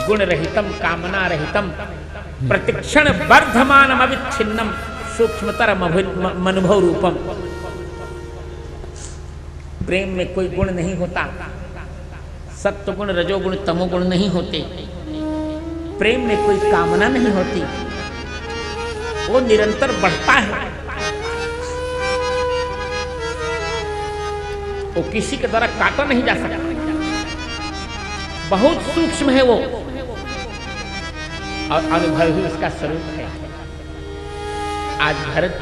गुण रहितम कामना रहितम प्रतिक्षण वर्धमानम अविच्छिन्नम सूक्ष्मतरम अनुभव रूपम। प्रेम में कोई गुण नहीं होता, सत्वगुण रजोगुण तमोगुण नहीं होते। प्रेम में कोई कामना नहीं होती, वो निरंतर बढ़ता है। वो किसी के द्वारा काटा नहीं जा सकता, बहुत सूक्ष्म है वो, और अनुभव ही उसका स्वरूप है। आज भरत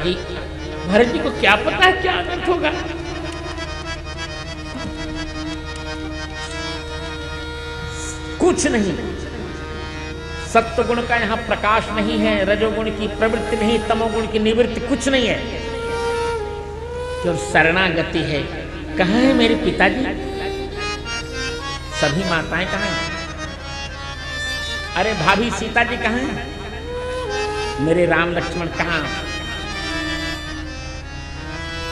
जी को क्या पता है क्या अनर्थ होगा। कुछ नहीं, सत्वगुण का यहाँ प्रकाश नहीं है, रजोगुण की प्रवृत्ति नहीं, तमोगुण की निवृत्ति कुछ नहीं है, जो शरणागति है। कहाँ है मेरे पिताजी? सभी माताएं कहाँ हैं? अरे भाभी सीता जी कहाँ हैं? मेरे राम लक्ष्मण कहाँ?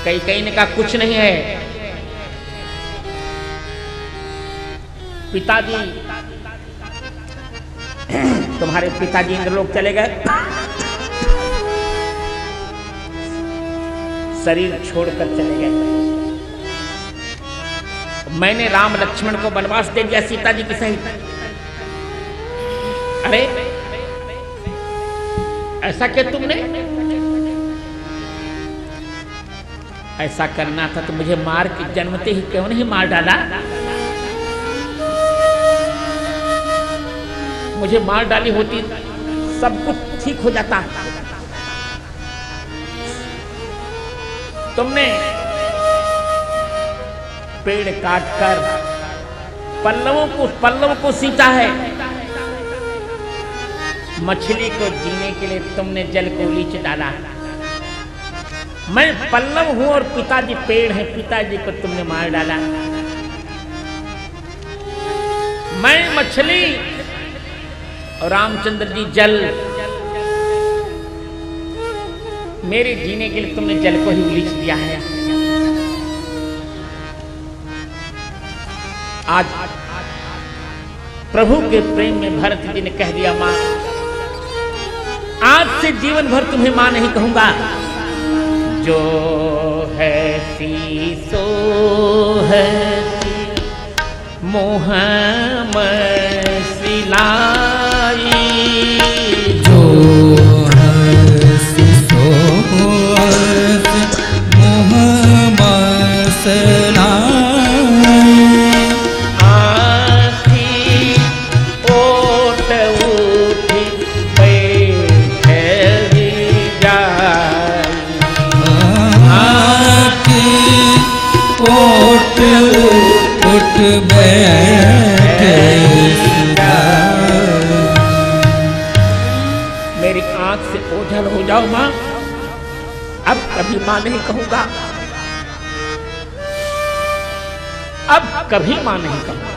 कई ने कहा कुछ नहीं है। पिताजी, तुम्हारे पिताजी इंद्रलोक चले गए, शरीर छोड़कर चले गए। मैंने राम लक्ष्मण को वनवास दे दिया सीता जी की सहित। अरे ऐसा क्या तुमने? ऐसा करना था तो मुझे मार के जन्मते ही क्यों नहीं मार डाला? मुझे मार डाली होती सब कुछ ठीक हो जाता। तुमने पेड़ काटकर पल्लवों को सींचा है। मछली को जीने के लिए तुमने जल को नीचे डाला। मैं पल्लव हूं और पिताजी पेड़ हैं, पिताजी को तुमने मार डाला। मैं मछली और रामचंद्र जी जल। मेरे जीने के लिए तुमने जल को ही उलीच दिया है। आज प्रभु के प्रेम में भरत जी ने कह दिया, मां आज से जीवन भर तुम्हें मां नहीं कहूंगा। जो है सी सो है मोह में सिलाई। जो है सी सो मोह में सिलाई। मेरी आंख से ओझल हो जाओ मां, अब कभी मां नहीं कहूंगा, अब कभी मां नहीं कहूंगा।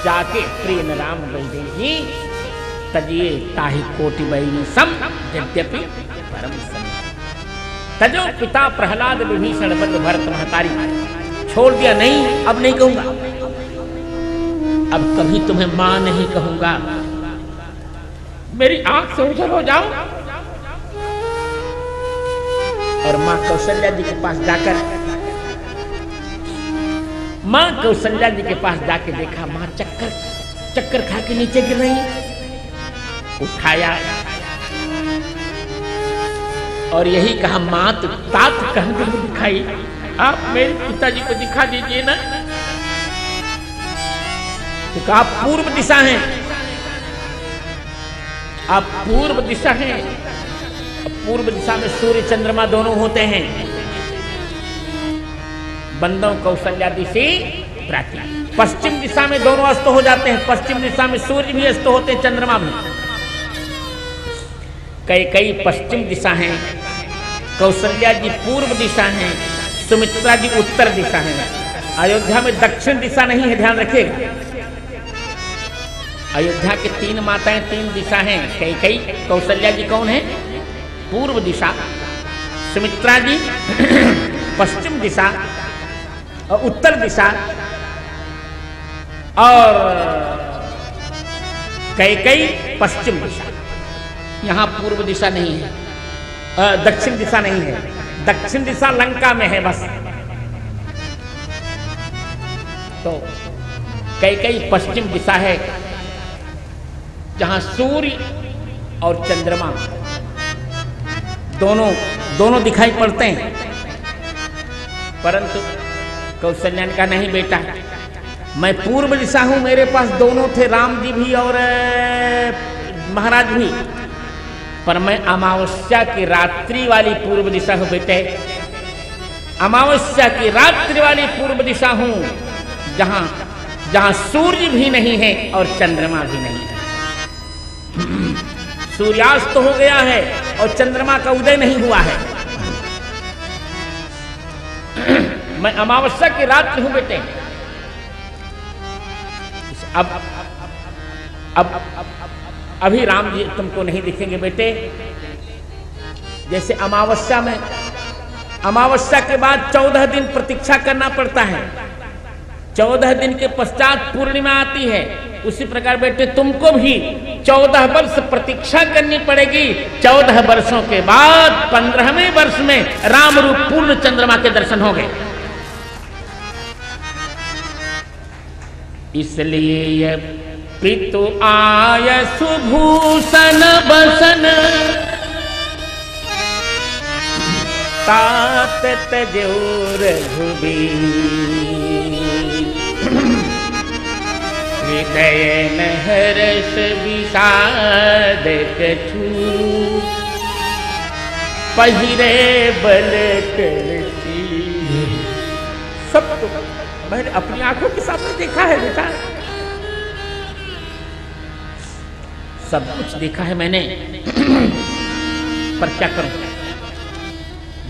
जाके प्रिय राम वैदेही तजिए ताहि कोटि वैरी सम यद्यपि परम सम। तजो पिता प्रहलाद विभीषण बद्ध भरत महतारी। छोड़ दिया, नहीं अब नहीं कहूंगा, अब कभी तुम्हें मां नहीं कहूंगा। मेरी आंख से ओझल हो जाओ। और मां कौशल्या जी के पास जाकर, मां कौशल्या जी के पास जाके देखा, मां चक्कर खा के नीचे गिर रही। उठाया और यही कहा, मां तो तात कहकर दिखाई, आप मेरे पिताजी को दिखा दीजिए ना। तो कहा पूर्व दिशा है, आप पूर्व दिशा हैं। पूर्व दिशा में सूर्य चंद्रमा दोनों होते हैं। बंदों कौशल्यादि से प्राति। पश्चिम दिशा में दोनों अस्त हो जाते हैं। पश्चिम दिशा में सूर्य भी अस्त होते हैं, चंद्रमा भी। कई पश्चिम दिशा हैं, कौशल्या जी पूर्व दिशा हैं, सुमित्रा जी उत्तर दिशा है। अयोध्या में दक्षिण दिशा नहीं है, ध्यान रखिएगा। अयोध्या की 3 माताएं 3 दिशा हैं। कई कौशल्या जी कौन है? पूर्व दिशा, सुमित्रा जी पश्चिम दिशा और उत्तर दिशा, और कैकेयी पश्चिम दिशा, यहाँ पूर्व दिशा नहीं है, दक्षिण दिशा नहीं है, दक्षिण दिशा लंका में है बस। तो कैकेयी पश्चिम दिशा है, जहां सूर्य और चंद्रमा दोनों दिखाई पड़ते हैं। परंतु कौशल्या ने कहा नहीं बेटा, मैं पूर्व दिशा हूं, मेरे पास दोनों थे, राम जी भी और महाराज भी, पर मैं अमावस्या की रात्रि वाली पूर्व दिशा हूं बेटे, अमावस्या की रात्रि वाली पूर्व दिशा हूं, जहां सूर्य भी नहीं है और चंद्रमा भी नहीं है। सूर्यास्त हो गया है और चंद्रमा का उदय नहीं हुआ है। मैं अमावस्या की रात्रि हूं बेटे। अब अभी राम जी तुमको नहीं दिखेंगे बेटे। जैसे अमावस्या के बाद 14 दिन प्रतीक्षा करना पड़ता है, 14 दिन के पश्चात पूर्णिमा आती है, उसी प्रकार बेटे तुमको भी 14 वर्ष प्रतीक्षा करनी पड़ेगी। 14 वर्षों के बाद 15वें वर्ष में राम रूप पूर्ण चंद्रमा के दर्शन होंगे। इसलिए यह पितु आय सुभूषण बसन, तात तजोर घुबी, हृदय न हर्ष विषाद कछु, पहिरे बल करती। सब तो मैंने अपनी आंखों के सामने देखा है बेटा, सब कुछ देखा है मैंने, पर क्या करूं,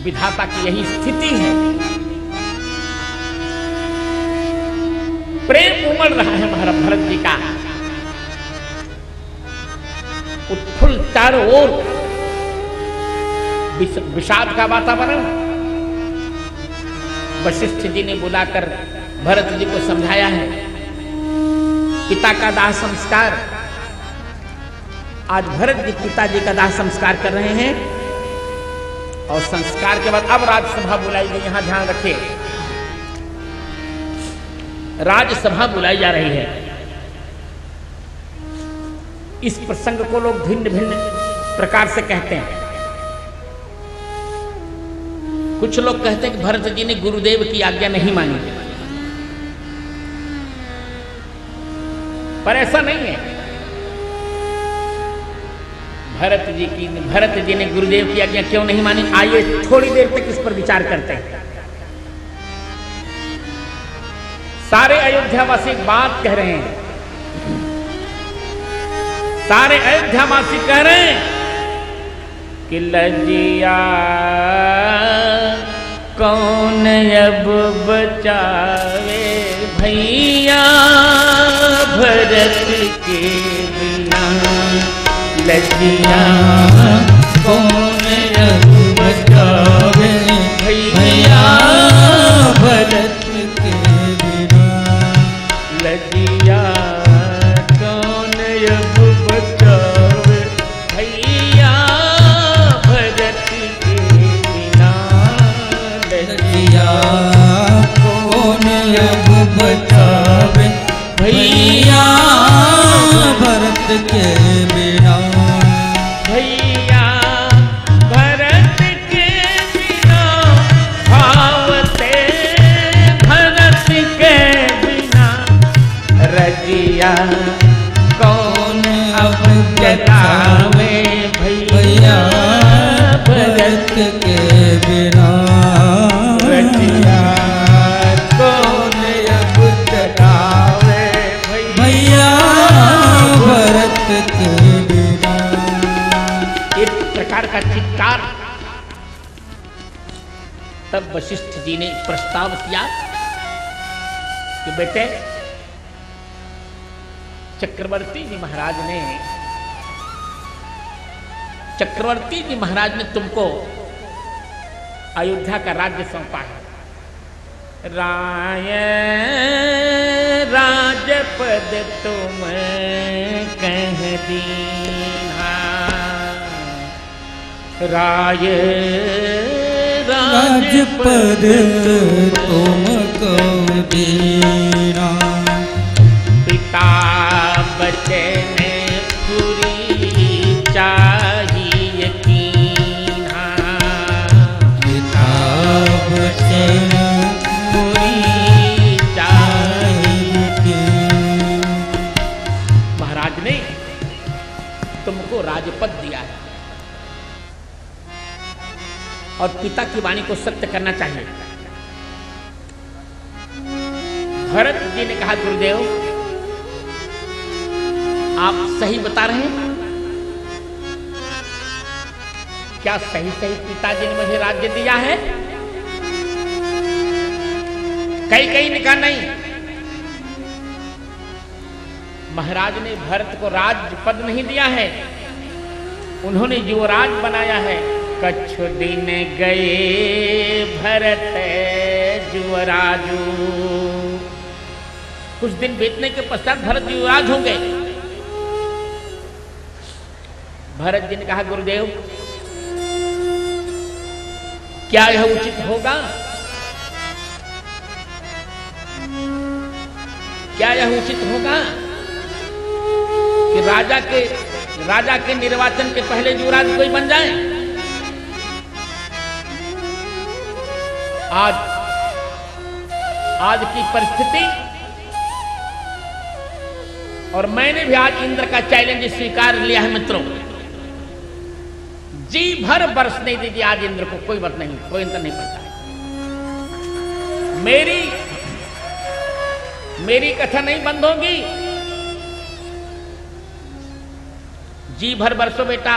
विधाता की यही स्थिति है। प्रेम उमड़ रहा है महाराज भरत जी का, उत्फुल्ल चारों ओर विषाद का वातावरण। वशिष्ठ जी ने बुलाकर भरत जी को समझाया है, पिता का दाह संस्कार। आज भरत जी पिताजी का दाह संस्कार कर रहे हैं और संस्कार के बाद अब राजसभा बुलाई गई। यहां ध्यान रखिए, राजसभा बुलाई जा रही है। इस प्रसंग को लोग भिन्न भिन्न प्रकार से कहते हैं। कुछ लोग कहते हैं कि भरत जी ने गुरुदेव की आज्ञा नहीं मानी, पर ऐसा नहीं है। भरत जी ने गुरुदेव की आज्ञा क्यों नहीं मानी, आइए थोड़ी देर तक इस पर विचार करते हैं। सारे अयोध्यावासी एक बात कह रहे हैं, सारे अयोध्यावासी कह रहे हैं कि लजिया कौन अब बचावे भैया भरत के बिना, लजिया कौन अब बचावे भैया भरत के बिना, लजिया कौन अब बचावे भैया भरत के बिना, लजिया कौन अब बचावे भैया भरत के बिना, भैया भरत के बिना, भावते भरत के बिना, रजिया कौन अब जगावे भैया भरत के बिना, रजिया कौन अब जगावे भैया भरत के बिना। एक प्रकार का चित्कार। तब वशिष्ठ जी ने प्रस्ताव किया कि बेटे चक्रवर्ती जी महाराज ने तुमको अयोध्या का राज्य सौंपा है। राय राजपद तुम कह दीन्हा राय राजपद तुम को दीना पिता बचन पूरी चाहिए कीन्हा पिता वचन पूरी चाहिए। महाराज ने तुमको राजपद दिया है और पिता की वाणी को सत्य करना चाहिए। भरत जी ने कहा गुरुदेव आप सही बता रहे हैं, क्या सही सही पिताजी ने मुझे राज्य दिया है? कई ने कहा नहीं, महाराज ने भरत को राजपद नहीं दिया है, उन्होंने युवराज बनाया है। कछु दिन गए भरत युवराजू, कुछ दिन बीतने के पश्चात भरत युवराज होंगे। भरत जी ने कहा गुरुदेव क्या यह उचित होगा? क्या यह उचित होगा कि राजा के निर्वाचन के पहले युवराज कोई बन जाए? आज की परिस्थिति, और मैंने भी आज इंद्र का चैलेंज स्वीकार लिया है मित्रों। जी भर बरसने दीजिए आज इंद्र को, कोई बात नहीं, कोई अंतर नहीं पड़ता। मेरी कथा नहीं बंद होगी। जी भर बरसो बेटा।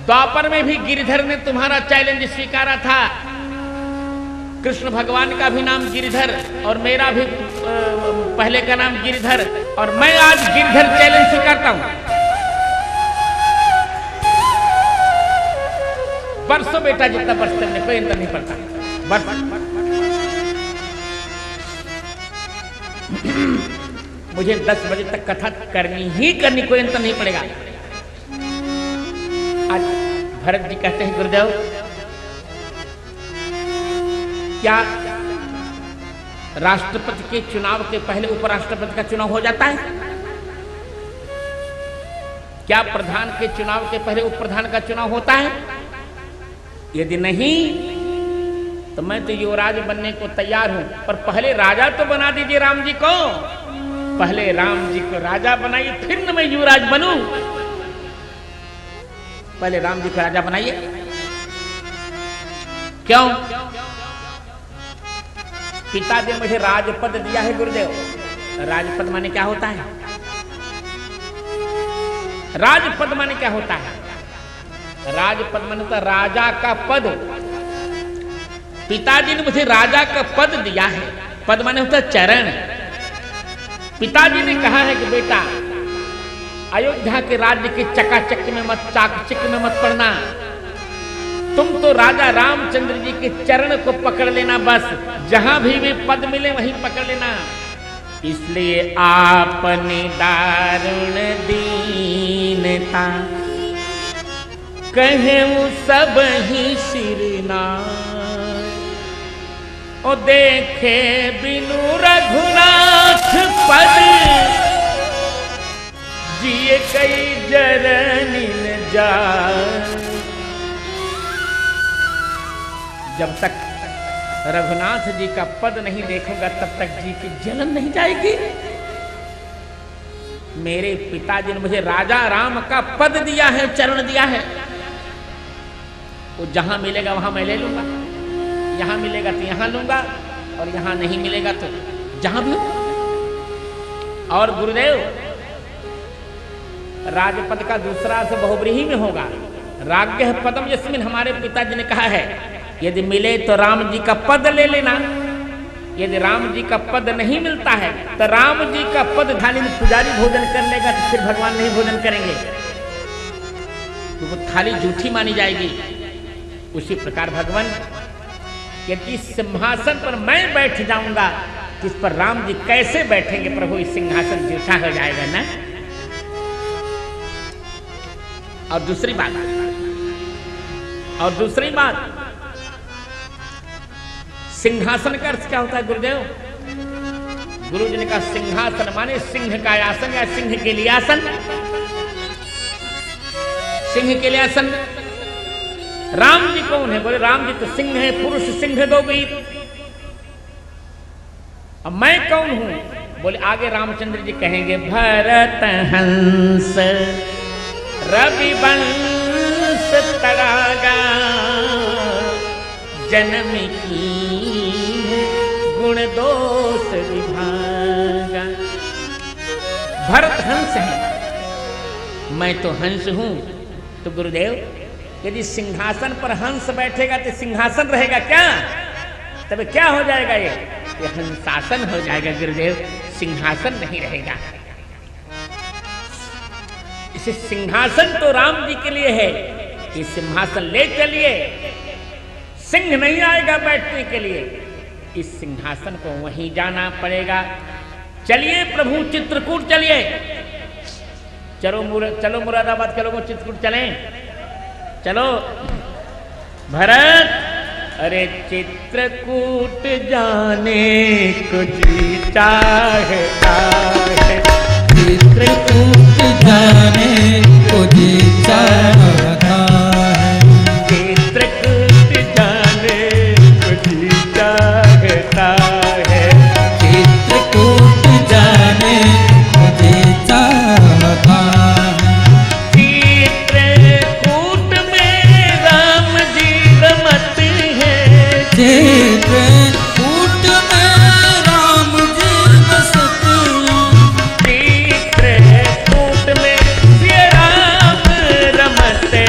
द्वापर में भी गिरिधर ने तुम्हारा चैलेंज स्वीकारा था। कृष्ण भगवान का भी नाम गिरिधर और मेरा भी पहले का नाम गिरिधर, और मैं आज गिरिधर चैलेंज स्वीकारता हूं। बरसों बेटा, जितना बरसते हैं कोई अंतर नहीं पड़ता। बरस मुझे 10 बजे तक कथा करनी ही करनी, कोई अंतर नहीं पड़ेगा। आज भरत जी कहते हैं गुरुदेव क्या राष्ट्रपति के चुनाव के पहले उपराष्ट्रपति का चुनाव हो जाता है? क्या प्रधान के चुनाव के पहले उप प्रधान का चुनाव होता है? यदि नहीं तो मैं तो युवराज बनने को तैयार हूं, पर पहले राजा तो बना दीजिए राम जी को। पहले राम जी को राजा बनाइए, फिर न मैं युवराज बनूं। पहले राम जी को राजा बनाइए। क्यों? पिता ने मुझे राजपद दिया है गुरुदेव। राजपद माने क्या होता है? राजपद माने क्या होता है? राजपद माने तो राजा का पद। पिताजी ने मुझे राजा का पद दिया है। पद माने होता है चरण। पिताजी ने कहा है कि बेटा अयोध्या के राज्य के चकाचक में मत, चाकचक में मत पड़ना। तुम तो राजा रामचंद्र जी के चरण को पकड़ लेना, बस जहां भी वे पद मिले वहीं पकड़ लेना। इसलिए आपने दारुण दीनता कहूं सब ही सिरना, ओ देखे बिनु रघुनाथ पद, जिए कई जरनिन जान। जब तक रघुनाथ जी का पद नहीं देखूंगा तब तक जी की जलन नहीं जाएगी। मेरे पिताजी ने मुझे राजा राम का पद दिया है, चरण दिया है। वो जहां मिलेगा वहां मैं ले लूंगा, यहां मिलेगा तो यहां लूंगा, और यहां नहीं मिलेगा तो जहां भी। और गुरुदेव राजपद का दूसरा अर्थ बहुब्रीही में होगा। राज्ञ पदम यस्मिन, हमारे पिताजी ने कहा है यदि मिले तो राम जी का पद ले लेना। यदि राम जी का पद नहीं मिलता है तो राम जी का पद थाली में पुजारी भोजन कर लेगा तो फिर भगवान नहीं भोजन करेंगे, तो वो थाली झूठी मानी जाएगी। उसी प्रकार भगवान यदि इस सिंहासन पर मैं बैठ जाऊंगा तो इस पर राम जी कैसे बैठेंगे? प्रभु इस सिंहासन झूठा हो जाएगा ना। और दूसरी बात सिंहासन का अर्थ क्या होता है गुरुदेव? गुरु जी ने कहा सिंहासन माने सिंह का आसन या सिंह के लिए आसन। सिंह के लिए आसन। राम जी कौन है? बोले राम जी तो सिंह है, पुरुष सिंह दो वीर। अब मैं कौन हूं? बोले आगे रामचंद्र जी कहेंगे भरत हंस रवि वंश तड़ागा जन्म की गुण दोष विभागा। भरत हंस है, मैं तो हंस हूं। तो गुरुदेव यदि सिंहासन पर हंस बैठेगा तो सिंहासन रहेगा क्या? तब क्या हो जाएगा? ये हंसासन हो जाएगा गुरुदेव, सिंहासन नहीं रहेगा। इसे सिंहासन तो राम जी के लिए है कि सिंहासन ले चलिए, सिंह नहीं आएगा बैठने के लिए। इस सिंहासन को वहीं जाना पड़ेगा। चलिए प्रभु चित्रकूट चलिए। चलो मुरादाबाद के लोगों चित्रकूट चलें। चलो भरत, अरे चित्रकूट जाने को जी चाहता है, चित्रकूट जाने को जी चाहता है, चित्रकूट जाने को जी चाहता है, चित्रकूट जाने को जी चाहता है। चित्रकूट में राम जी रमते हैं, चित्रकूट में राम जी बसते हैं, चित्रकूट में श्री राम रमते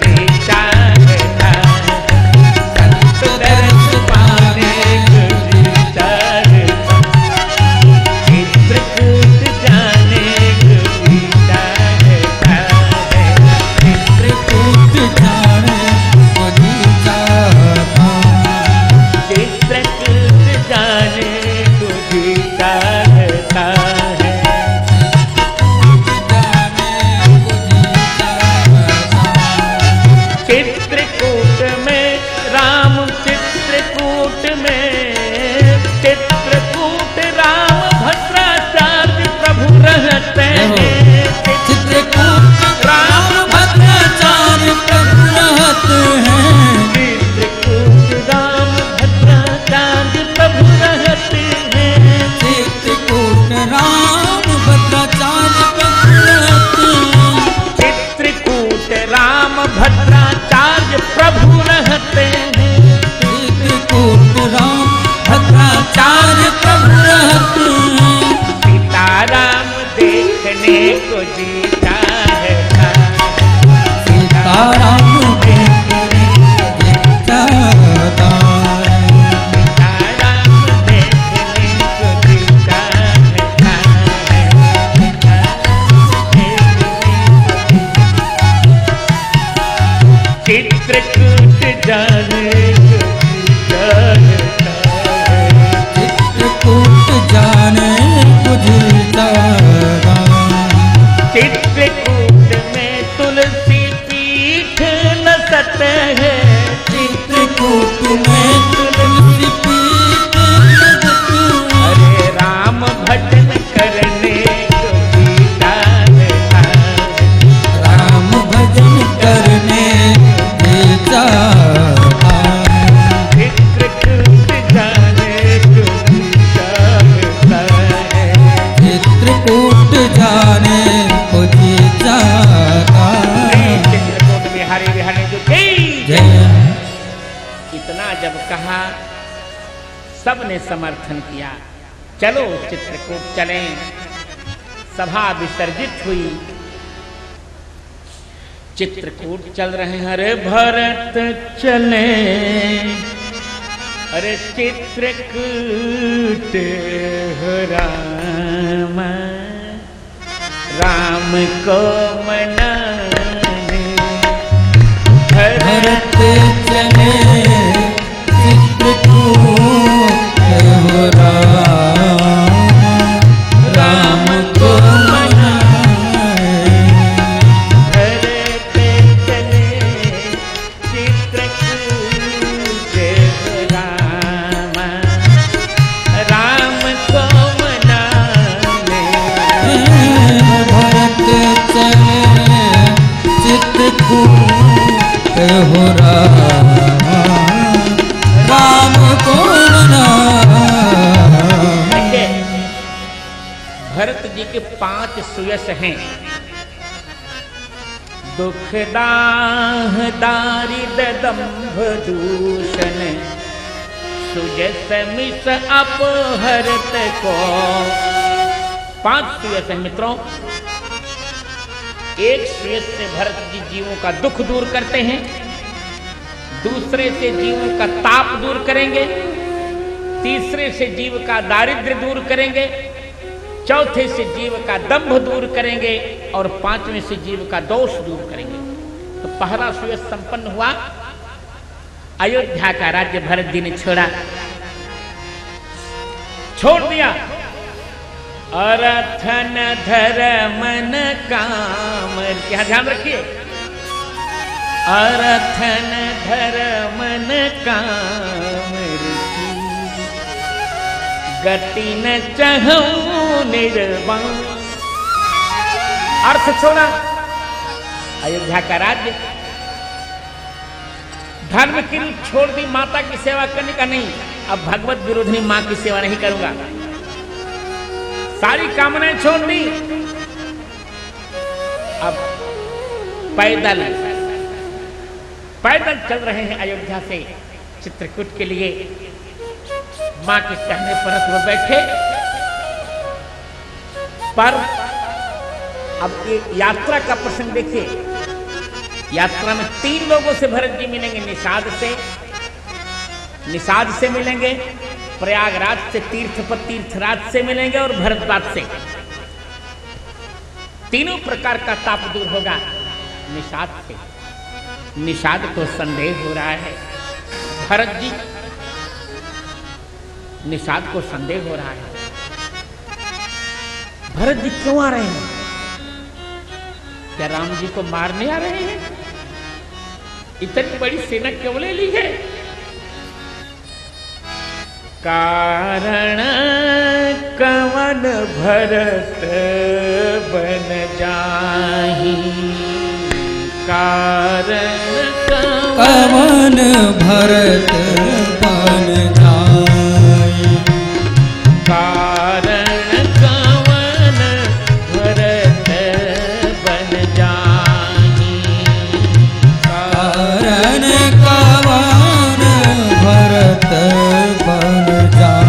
जी चाहता है, संत दर्श पाने को जी चाहता, चित्रकूट जाने को जी चाहता है, चित्रकूट जाने को जी चाहता, चित्रकूट जाने को जी चाहता है। चित्रकूट में राम, चित्रकूट में, चित्रकूट राम भद्राचार्य प्रभु रहते हैं, चित्रकूट राम भद्राचार्य प्रभु रहते हैं, चित्रकूट राम भद्राचार्य प्रभु रहते हैं, चित्रकूट राम भद्राचार्य प्रभु रहते हैं, चित्रकूट राम भद्राचार्य प्रभु रहते हैं, चित्रकूट राम भद्राचार्य प्रभु रहते हैं, सीताराम देखने को जी चाहता, सीताराम देखने को चाहता है, सीताराम देखने को जी चाहता है, चित्रकूट जाने को जी चाहता है, चित्रकूट जाने को जी चाहता, चित्रकूट में तुलसी पीठ लसत है, चित्रकूट में तुलसी पीठ लगत है, अरे राम भजन करने को जी चाहता, राम भजन करने जी चाहता, चित्रकूट जाने को जी चाहता है, चित्रकूट जाने को जी चाहता, चित्रकूट बिहारी बिहारी जो थी। जय इतना जब कहा सबने समर्थन किया, चलो चित्रकूट चलें। सभा विसर्जित हुई, चित्रकूट चल रहे हैं। अरे भरत चले, अरे चित्रकूट हो राम, राम को मनाने भरत चले चित्रकूट हो राम, राम को मनाए, भरत चले चित्रकूट हो राम, राम को मनाने, भरत चले चित्रकूट हो राम, राम को मनाए। देखिए, भरत जी के 5 सुयश हैं। दुख दाह दारिद दंभ दूषण, सुजस मिस अपहरत को। 5 सुयश हैं मित्रों। एक सुयश से भरत जी जीवों का दुख दूर करते हैं, दूसरे से जीवों का ताप दूर करेंगे, तीसरे से जीव का दारिद्र्य दूर करेंगे, चौथे से जीव का दंभ दूर करेंगे और 5वें से जीव का दोष दूर करेंगे। तो पहला सुयश संपन्न हुआ। अयोध्या का राज्य भरत जी ने छोड़ दिया। अरथन धर्मन काम, यहाँ ध्यान रखिए, अरथन धर्मन काम रुचि, गति न चहूं निर्वाण। अर्थ छोड़ा, अयोध्या का राज्य, धर्म की रीत छोड़ दी, माता की सेवा करने का नहीं, अब भगवत विरोधी मां की सेवा नहीं करूंगा, सारी कामनाएं छोड़ दी। अब पैदल चल रहे हैं अयोध्या से चित्रकूट के लिए। मां के कहने पर वो बैठे, पर अब ये यात्रा का प्रसंग देखिए। यात्रा में 3 लोगों से भरत जी मिलेंगे। निषाद से मिलेंगे, प्रयागराज से तीर्थराज से मिलेंगे और भरद्वाज से। तीनों प्रकार का ताप दूर होगा निषाद से। निषाद को संदेह हो रहा है, भरत जी निषाद को संदेह हो रहा है, भरत जी क्यों आ रहे हैं? क्या राम जी को मारने आ रहे हैं? इतनी बड़ी सेना क्यों ले ली है? कारण कवन भरत बन जाहि, कारण कवन भरत बन जाहि, कारण कवन भरत बन जाहि, कारण कवन भरत बन जाहि,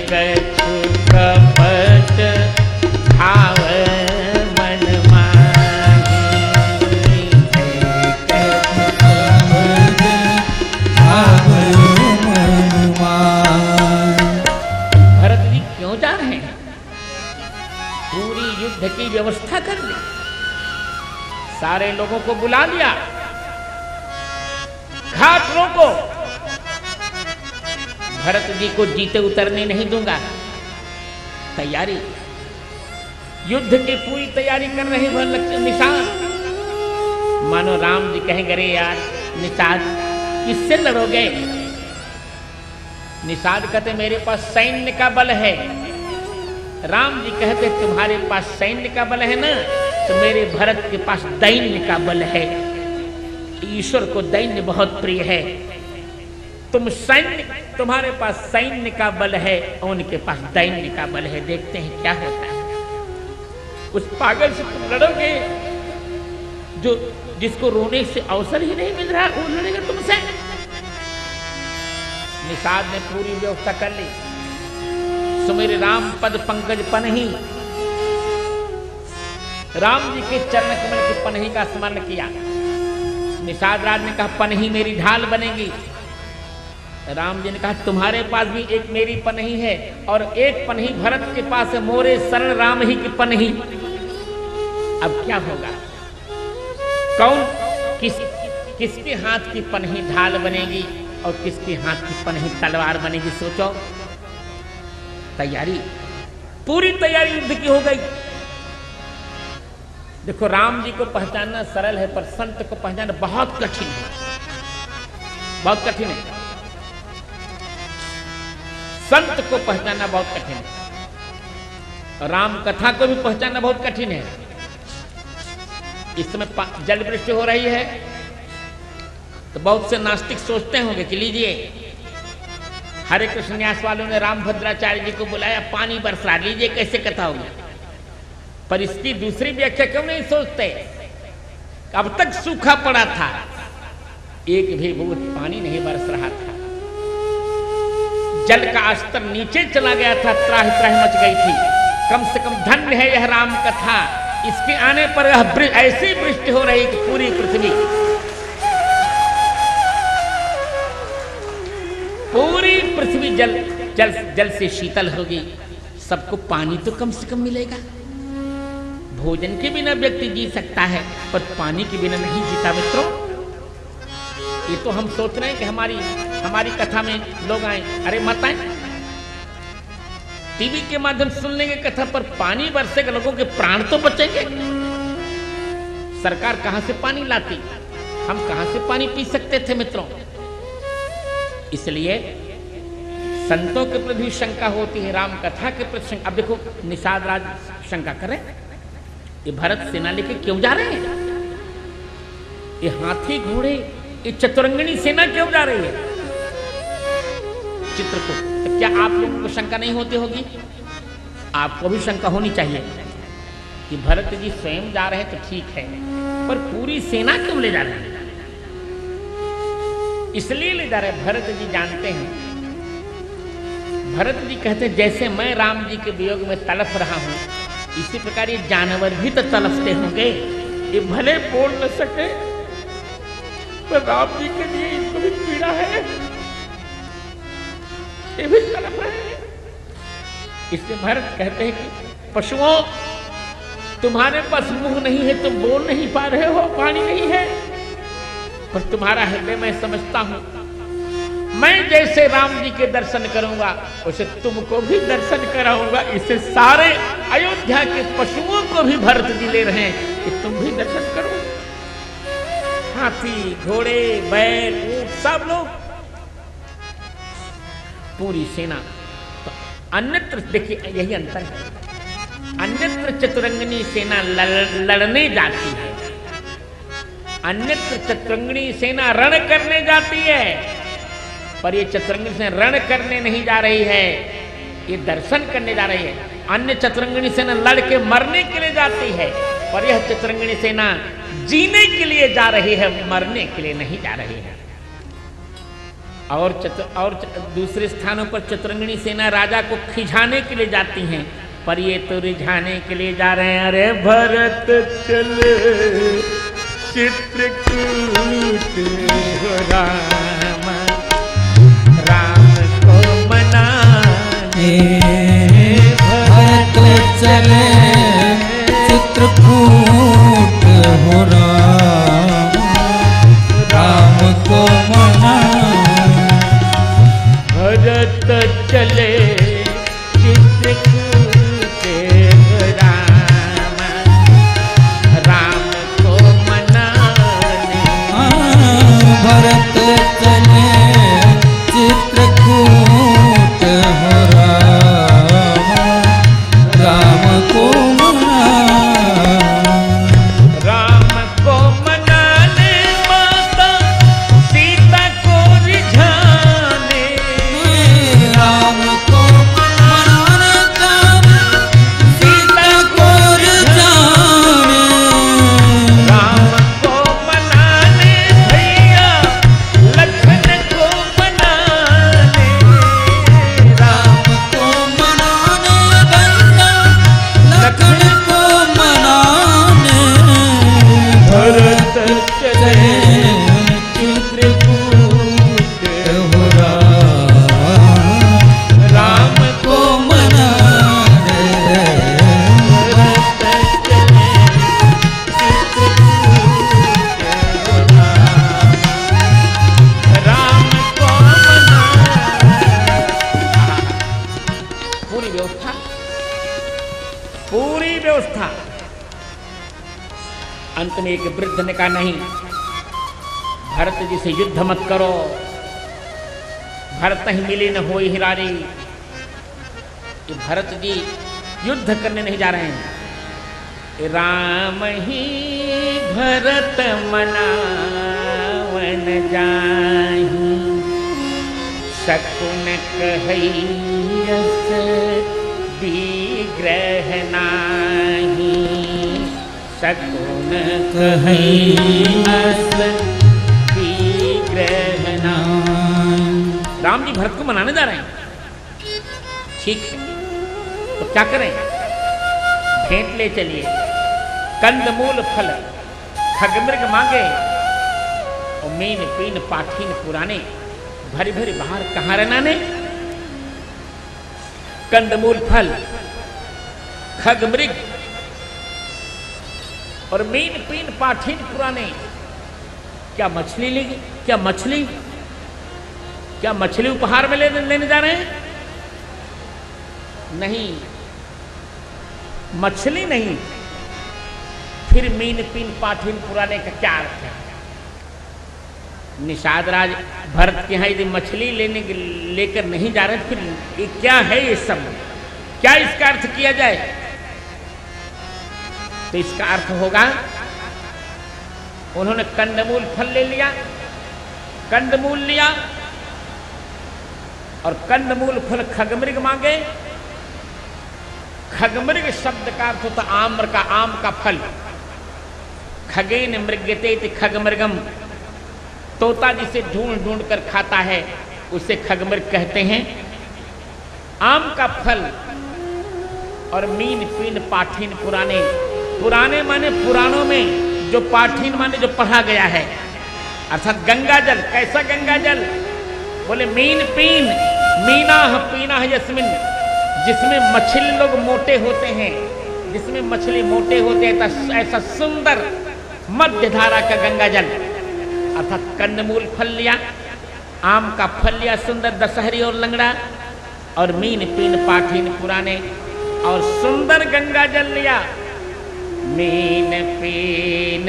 कछु कपट भाव मन माहि, भाव मन माहि। भरत जी क्यों जा रहे हैं? पूरी युद्ध की व्यवस्था कर दी, सारे लोगों को बुला लिया, घाट रोको, भरत जी को जीते उतरने नहीं दूंगा। तैयारी, युद्ध की पूरी तैयारी कर रहे हैं निषाद। मानो राम जी कहेंगे, अरे यार निषाद किससे लड़ोगे? निषाद कहते मेरे पास सैन्य का बल है। राम जी कहते तुम्हारे पास सैन्य का बल है ना, तो मेरे भरत के पास दैन्य का बल है। ईश्वर को दैन्य बहुत प्रिय है। तुम्हारे पास सैन्य का बल है और उनके पास दैन्य का बल है। देखते हैं क्या होता है। उस पागल से तुम लड़ोगे जो जिसको रोने से अवसर ही नहीं मिल रहा, वो लड़ेगा तुमसे। निषाद ने पूरी व्यवस्था कर ली। सुमेर राम पद पंकज पनही, राम जी के चरण कमल की पनही का स्मरण किया। निषाद राज ने कहा पनही मेरी ढाल बनेगी। राम जी ने कहा तुम्हारे पास भी एक मेरी पनही है और एक पनही भरत के पास है, मोरे शरण राम ही की पनही। अब क्या होगा? कौन किसके हाथ की पनही ढाल बनेगी और किसके हाथ की पनही तलवार बनेगी? सोचो। तैयारी, पूरी तैयारी युद्ध की हो गई। देखो राम जी को पहचानना सरल है, पर संत को पहचानना बहुत कठिन है, बहुत कठिन है। संत को पहचानना बहुत कठिन है, राम कथा को भी पहचानना बहुत कठिन है। इस समय जल वृष्टि हो रही है तो बहुत से नास्तिक सोचते होंगे कि लीजिए हरे कृष्ण न्यास वालों ने रामभद्राचार्य जी को बुलाया, पानी बरस रहा, लीजिए कैसे कथा होगी। पर इसकी दूसरी व्याख्या क्यों नहीं सोचते? अब तक सूखा पड़ा था, एक भी बूंद पानी नहीं बरस रहा था, जल का स्तर नीचे चला गया था, त्राहि त्राहि मच गई थी। कम से कम धन्य है यह राम कथा, इसके आने पर ऐसी वृष्टि हो रही कि पूरी पृथ्वी जल से शीतल होगी। सबको पानी तो कम से कम मिलेगा। भोजन के बिना व्यक्ति जी सकता है, पर पानी के बिना नहीं जीता मित्रों। ये तो हम सोच रहे हैं कि हमारी कथा में लोग आए, अरे मत आए, टीवी के माध्यम सुन लेंगे कथा, पर पानी बरसेगा, लोगों के प्राण तो बचेंगे। सरकार कहां से पानी लाती, हम कहां से पानी पी सकते थे मित्रों। इसलिए संतों के प्रति शंका होती है, राम कथा के प्रति शंका। अब देखो निषाद राज शंका करें, ये भरत सेना लेके क्यों जा रहे हैं? ये हाथी घोड़े, ये चतुरंगिणी सेना क्यों जा रही है? चित्रकूट, तो क्या आप लोगों को शंका नहीं होती होगी? आपको भी शंका होनी चाहिए कि भरत जी स्वयं जा रहे हैं तो ठीक है, पर पूरी सेना क्यों ले जा रहे हैं? इसलिए ले जा रहे हैं, भरत जी जानते हैं। भरत जी कहते हैं जैसे मैं राम जी के वियोग में तड़प रहा हूं, इसी प्रकार ये जानवर भी तो तड़पते होंगे। ये भले बोल न सके पर राम जी के लिए इनको भी पीड़ा है, ये भी तड़प रहे हैं। इसलिए भरत कहते हैं कि पशुओं, तुम्हारे पास मुंह नहीं है, तुम बोल नहीं पा रहे हो, पानी नहीं है, पर तुम्हारा हृदय मैं समझता हूं। मैं जैसे राम जी के दर्शन करूंगा उसे तुमको भी दर्शन कराऊंगा। इससे सारे अयोध्या के पशुओं को भी भरत जी ले रहे हैं कि तुम भी दर्शन करो। हाथी, घोड़े, बैल, ऊंट, सब लोग, पूरी सेना। तो अन्यत्र देखिए यही अंतर है, अन्यत्र चतुरंगिनी सेना लड़ने जाती है, अन्यत्र चतुरंगिनी सेना रण करने जाती है, पर ये चतुरंगिनी सेना रण करने नहीं जा रही है, ये दर्शन करने जा रही है। अन्य चतुरंगिनी सेना लड़ के मरने के लिए जाती है, पर यह चतुरंगिनी सेना जीने के लिए जा रही है, मरने के लिए नहीं जा रही है। और दूसरे स्थानों पर चतुरंगिनी सेना राजा को खिंचाने के लिए जाती हैं, पर ये तो रिझाने के लिए जा रहे हैं। अरे भरत चले चित्रकूट हो राम, राम को मनाने। भरत चले चित्रकूट हो राम, राम को मनाने। भरत चले चित्रकूट हो राम, राम को मनाने। भरत चले चित्रकूट हो राम, राम को मनाने। राम को मनाने, माता सीता को रिझाने। राम को मनाने, सीता को रिझाने। राम को मनाने, भैया लक्ष्मण को मनाने। राम को मनाने, भैया लक्ष्मण को मनाने। भरत चले चित्रकूट हो राम, राम को मनाने। भरत चले चित्रकूट हो राम को मनाने। पूरी व्यवस्था, पूरी व्यवस्था। अंत में एक वृद्ध ने कहा नहीं, भरत जी से युद्ध मत करो, भरत ही मिली न होई हिरारी। ये भरत जी युद्ध करने नहीं जा रहे हैं। राम ही भरत मनावन जाहि, शकुन कहैयस विग्रह नाही। शकुन कहैयस विग्रह नाही। राम जी भरत को मनाने जा रहे हैं, ठीक है, तो क्या करें? भेंट ले चलिए, कंदमूल फल खगमृग मांगे, और मीन पीन पाठीन पुराने, भरी भरी बाहर कहाँ रहना। कंदमूल फल खगमृग और मीन पीन पाठीन पुराने। क्या मछली लेगी? क्या मछली, क्या मछली उपहार में लेने जा रहे हैं? नहीं, मछली नहीं, फिर मीन पीन पाठीन पुराने का क्या अर्थ है? निषाद राज भरत के यहाँ यदि मछली लेकर नहीं जा रहे, फिर ये क्या है? ये सब क्या इसका अर्थ किया जाए? तो इसका अर्थ होगा, उन्होंने कंदमूल फल ले लिया, कंदमूल लिया, और कंदमूल फल खगमृग मांगे। खगमृग शब्द का अर्थ होता आम्र का, आम का फल। खगेन मृग्यते इति खगमृगम, तोता जिसे ढूंढ ढूंढ कर खाता है उसे खगमृग कहते हैं। आम का फल और मीन पीन पाठीन पुराने, पुराने माने पुराणों में जो पाठीन माने जो पढ़ा गया है, अर्थात गंगा जल। कैसा गंगा जल? बोले मीन पीन मीना पीना है यस्मिन, जिसमें मछली लोग मोटे होते हैं, जिसमें मछली मोटे होते हैं, ऐसा सुंदर मध्य धारा का गंगा जल। अर्थात कंदमूल फल लिया, आम का फल लिया सुंदर दशहरी और लंगड़ा, और मीन पीन पाठीन पुराने और सुंदर गंगा जल लिया। मीन पीन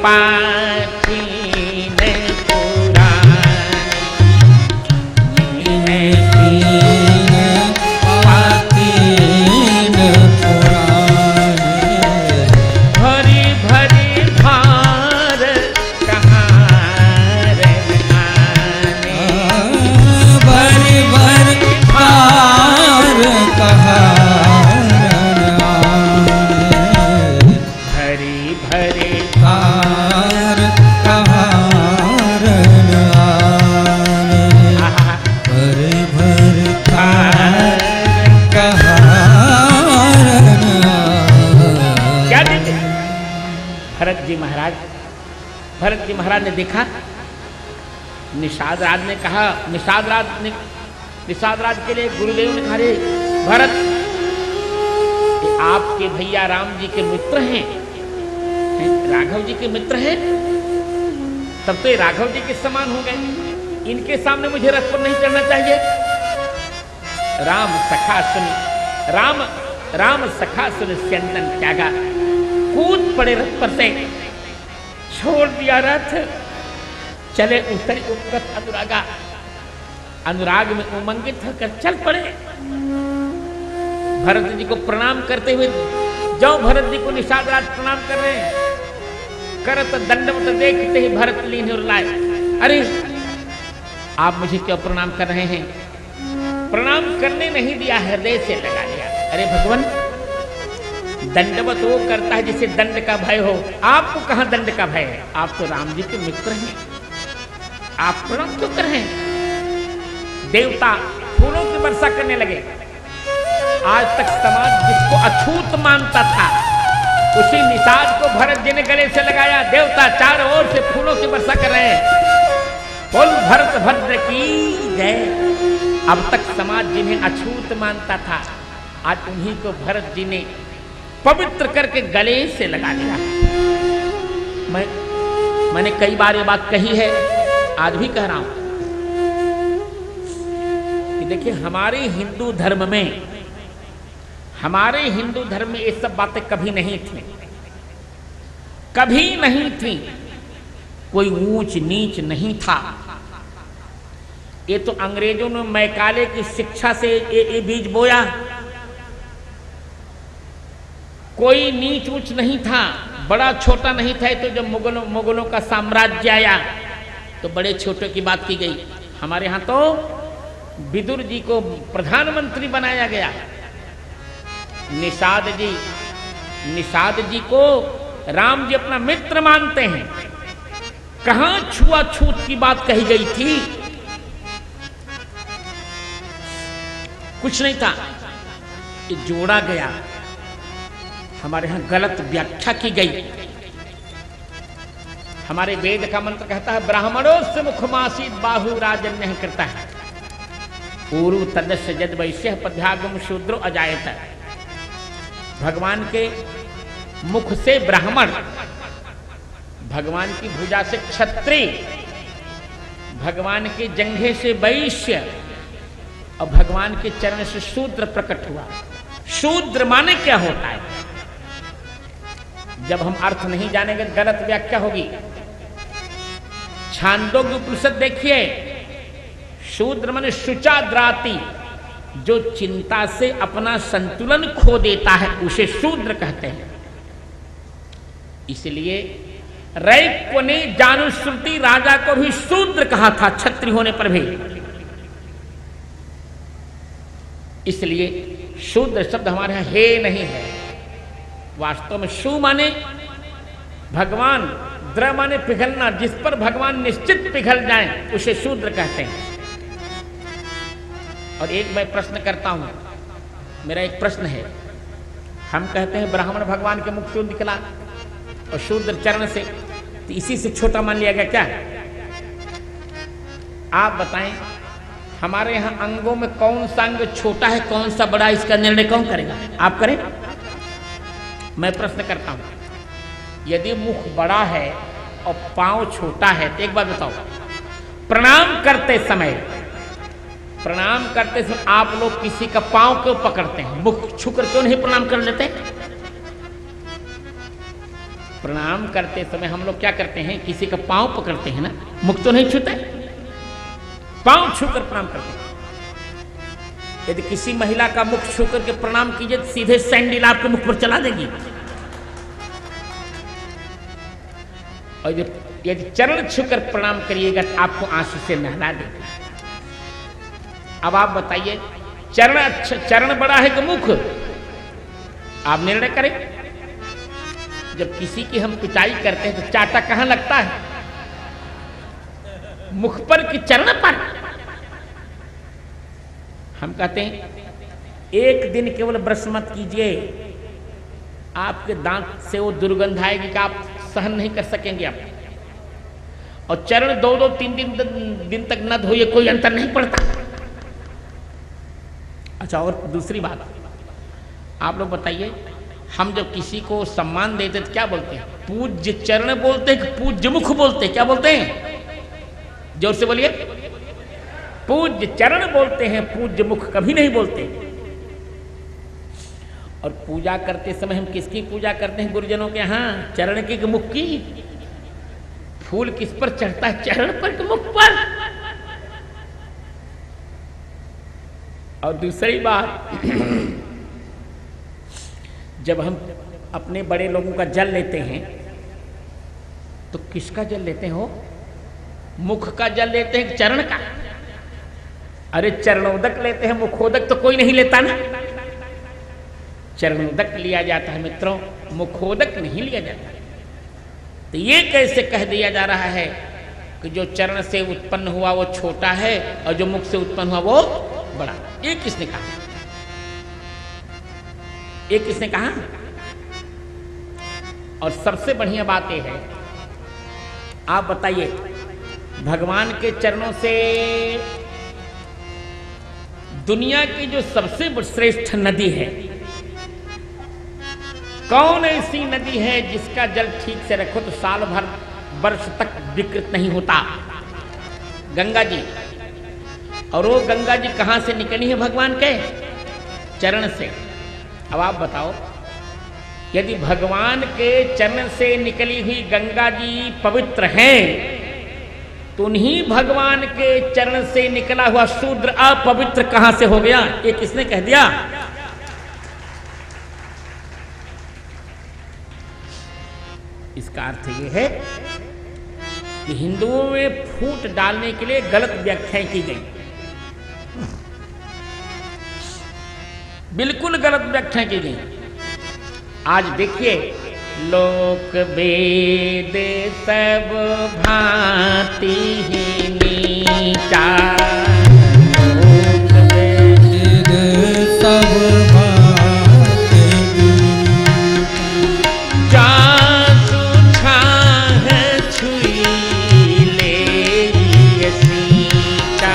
पाठीन पुराने, मीन पीन पाठीन पुराने, भरी भरी भार कहाँ आने, भरी भरी भार कहाँ भरत जी महाराज ने देखा, निषाद राज ने कहा, निषाद राज के लिए गुरुदेव ने कहा, भरत ये आपके भैया राम जी के मित्र हैं, राघव जी के मित्र हैं, तब तो ये राघव जी के समान हो गए, इनके सामने मुझे रथ पर नहीं चढ़ना चाहिए। राम सखा सुन राम सखा सुन स्यंदन त्यागा, कूद पड़े रथ पर से, छोड़ दिया रथ, चले उतरी उपगत अनुरागा, अनुराग में उमंगित होकर चल पड़े। भरत जी को प्रणाम करते हुए, जो भरत जी को निषाद राज प्रणाम कर रहे हैं, करत दंडवत देखते ही भरत लीन और लाए, अरे आप मुझे क्यों प्रणाम कर रहे हैं? प्रणाम करने नहीं दिया, हृदय से लगा लिया। अरे भगवान, दंडवत वो करता है जिसे दंड का भय हो, आपको कहां दंड का भय है? आप तो राम जी के मित्र हैं, आप प्रणाम क्यों कर रहे हैं? देवता फूलों की वर्षा करने लगे। आज तक समाज जिसको अछूत मानता था, उसी निषाद को भरत जी ने गले से लगाया। देवता चारों ओर से फूलों की वर्षा कर रहे हैं। बोल भरत भद्र की जय। अब तक समाज जिन्हें अछूत मानता था, आज उन्हीं को भरत जी ने पवित्र करके गले से लगा लिया। मैंने कई बार ये बात कही है, आज भी कह रहा हूं कि देखिए, हमारे हिंदू धर्म में ये सब बातें कभी नहीं थी, कभी नहीं थी। कोई ऊंच नीच नहीं था। ये तो अंग्रेजों ने मैकाले की शिक्षा से ये बीज बोया। कोई नीच ऊंच नहीं था, बड़ा छोटा नहीं था। तो जब मुगलों का साम्राज्य आया तो बड़े छोटे की बात की गई। हमारे यहाँ तो विदुर जी को प्रधानमंत्री बनाया गया। निषाद जी को राम जी अपना मित्र मानते हैं। कहां छुआछूत की बात कही गई थी? कुछ नहीं था। ये जोड़ा गया, हमारे यहां गलत व्याख्या की गई। हमारे वेद का मंत्र कहता है, ब्राह्मणों से मुखमासीत बाहु राजन्य करता है, ऊरु तदस्य जद वैश्य पद्यागम शूद्रो अजायत। भगवान के मुख से ब्राह्मण, भगवान की भुजा से क्षत्रिय, भगवान के जंघे से वैश्य और भगवान के चरण से शूद्र प्रकट हुआ। शूद्र माने क्या होता है? जब हम अर्थ नहीं जानेंगे गलत व्याख्या होगी। छांदोग्य उपनिषद देखिए, शूद्र माने शुचाद्राति, जो चिंता से अपना संतुलन खो देता है उसे शूद्र कहते हैं। इसलिए रैक्व ने जानुश्रुति राजा को भी शूद्र कहा था, क्षत्रिय होने पर भी। इसलिए शूद्र शब्द हमारे यहां हे नहीं है। वास्तव में शु माने भगवान, द्र माने पिघलना, जिस पर भगवान निश्चित पिघल जाएं उसे शूद्र कहते हैं। और एक मैं प्रश्न करता हूं, मेरा एक प्रश्न है। हम कहते हैं ब्राह्मण भगवान के मुख क्यों निकला? और शूद्र चरण से, तो इसी से छोटा मान लिया गया क्या? आप बताएं हमारे यहाँ अंगों में कौन सा अंग छोटा है, कौन सा बड़ा, इसका निर्णय कौन करेगा? आप करें? मैं प्रश्न करता हूं, यदि मुख बड़ा है और पांव छोटा है तो एक बात बताओ, प्रणाम करते समय आप लोग किसी का पांव क्यों पकड़ते हैं? मुख छूकर क्यों नहीं प्रणाम कर लेते? प्रणाम करते समय हम लोग क्या करते हैं? किसी का पांव पकड़ते हैं ना, मुख तो नहीं छूते, पांव छूकर प्रणाम करते हैं। यदि किसी महिला का मुख छूकर के प्रणाम कीजिए तो सीधे सैंडल आपके मुख पर चला देगी। और यदि चरण छूकर प्रणाम करिएगा तो आपको आंसू से नहला देगी। अब आप बताइए, चरण बड़ा है कि मुख? आप निर्णय करें। जब किसी की हम पिटाई करते हैं तो चाटा कहां लगता है? मुख पर कि चरण पर? हम कहते हैं एक दिन केवल ब्रश मत कीजिए, आपके दांत से वो दुर्गंध आएगी कि आप सहन नहीं कर सकेंगे आप। और चरण 2-2 3 दिन तक न धोइए, कोई अंतर नहीं पड़ता। अच्छा, और दूसरी बात, आप लोग बताइए, हम जब किसी को सम्मान देते तो क्या बोलते हैं? पूज्य चरण बोलते हैं कि पूज्य मुख बोलते हैं? क्या बोलते हैं? जोर से बोलिए। पूज्य चरण बोलते हैं, पूज्य मुख कभी नहीं बोलते। और पूजा करते समय हम किसकी पूजा करते हैं? गुरुजनों के यहाँ। चरण की कि मुख की? फूल किस पर चढ़ता है, चरण पर कि मुख पर? और दूसरी बात, जब हम अपने बड़े लोगों का जल लेते हैं तो किसका जल लेते हो? मुख का जल लेते हैं, चरण का? अरे चरणोदक लेते हैं, मुखोदक तो कोई नहीं लेता ना। चरणोदक लिया जाता है मित्रों, मुखोदक नहीं लिया जाता। तो ये कैसे कह दिया जा रहा है कि जो चरण से उत्पन्न हुआ वो छोटा है और जो मुख से उत्पन्न हुआ वो बड़ा? ये किसने कहा? ये किसने कहा? और सबसे बढ़िया बात यह है, आप बताइए, भगवान के चरणों से दुनिया की जो सबसे श्रेष्ठ नदी है, कौन ऐसी नदी है जिसका जल ठीक से रखो तो साल भर वर्ष तक विकृत नहीं होता? गंगा जी। और वो गंगा जी कहां से निकली है? भगवान के चरण से। अब आप बताओ, यदि भगवान के चरण से निकली हुई गंगा जी पवित्र हैं, तो उन्हीं भगवान के चरण से निकला हुआ शूद्र अपवित्र कहां से हो गया? ये किसने कह दिया? इसका अर्थ यह है कि हिंदुओं में फूट डालने के लिए गलत व्याख्याएं की गई, बिल्कुल गलत व्याख्या की गई। आज देखिए, लोक वेद सब भांति ही नीचा, लोक वेद सब भांति जा सुछाह छुई ले सीता,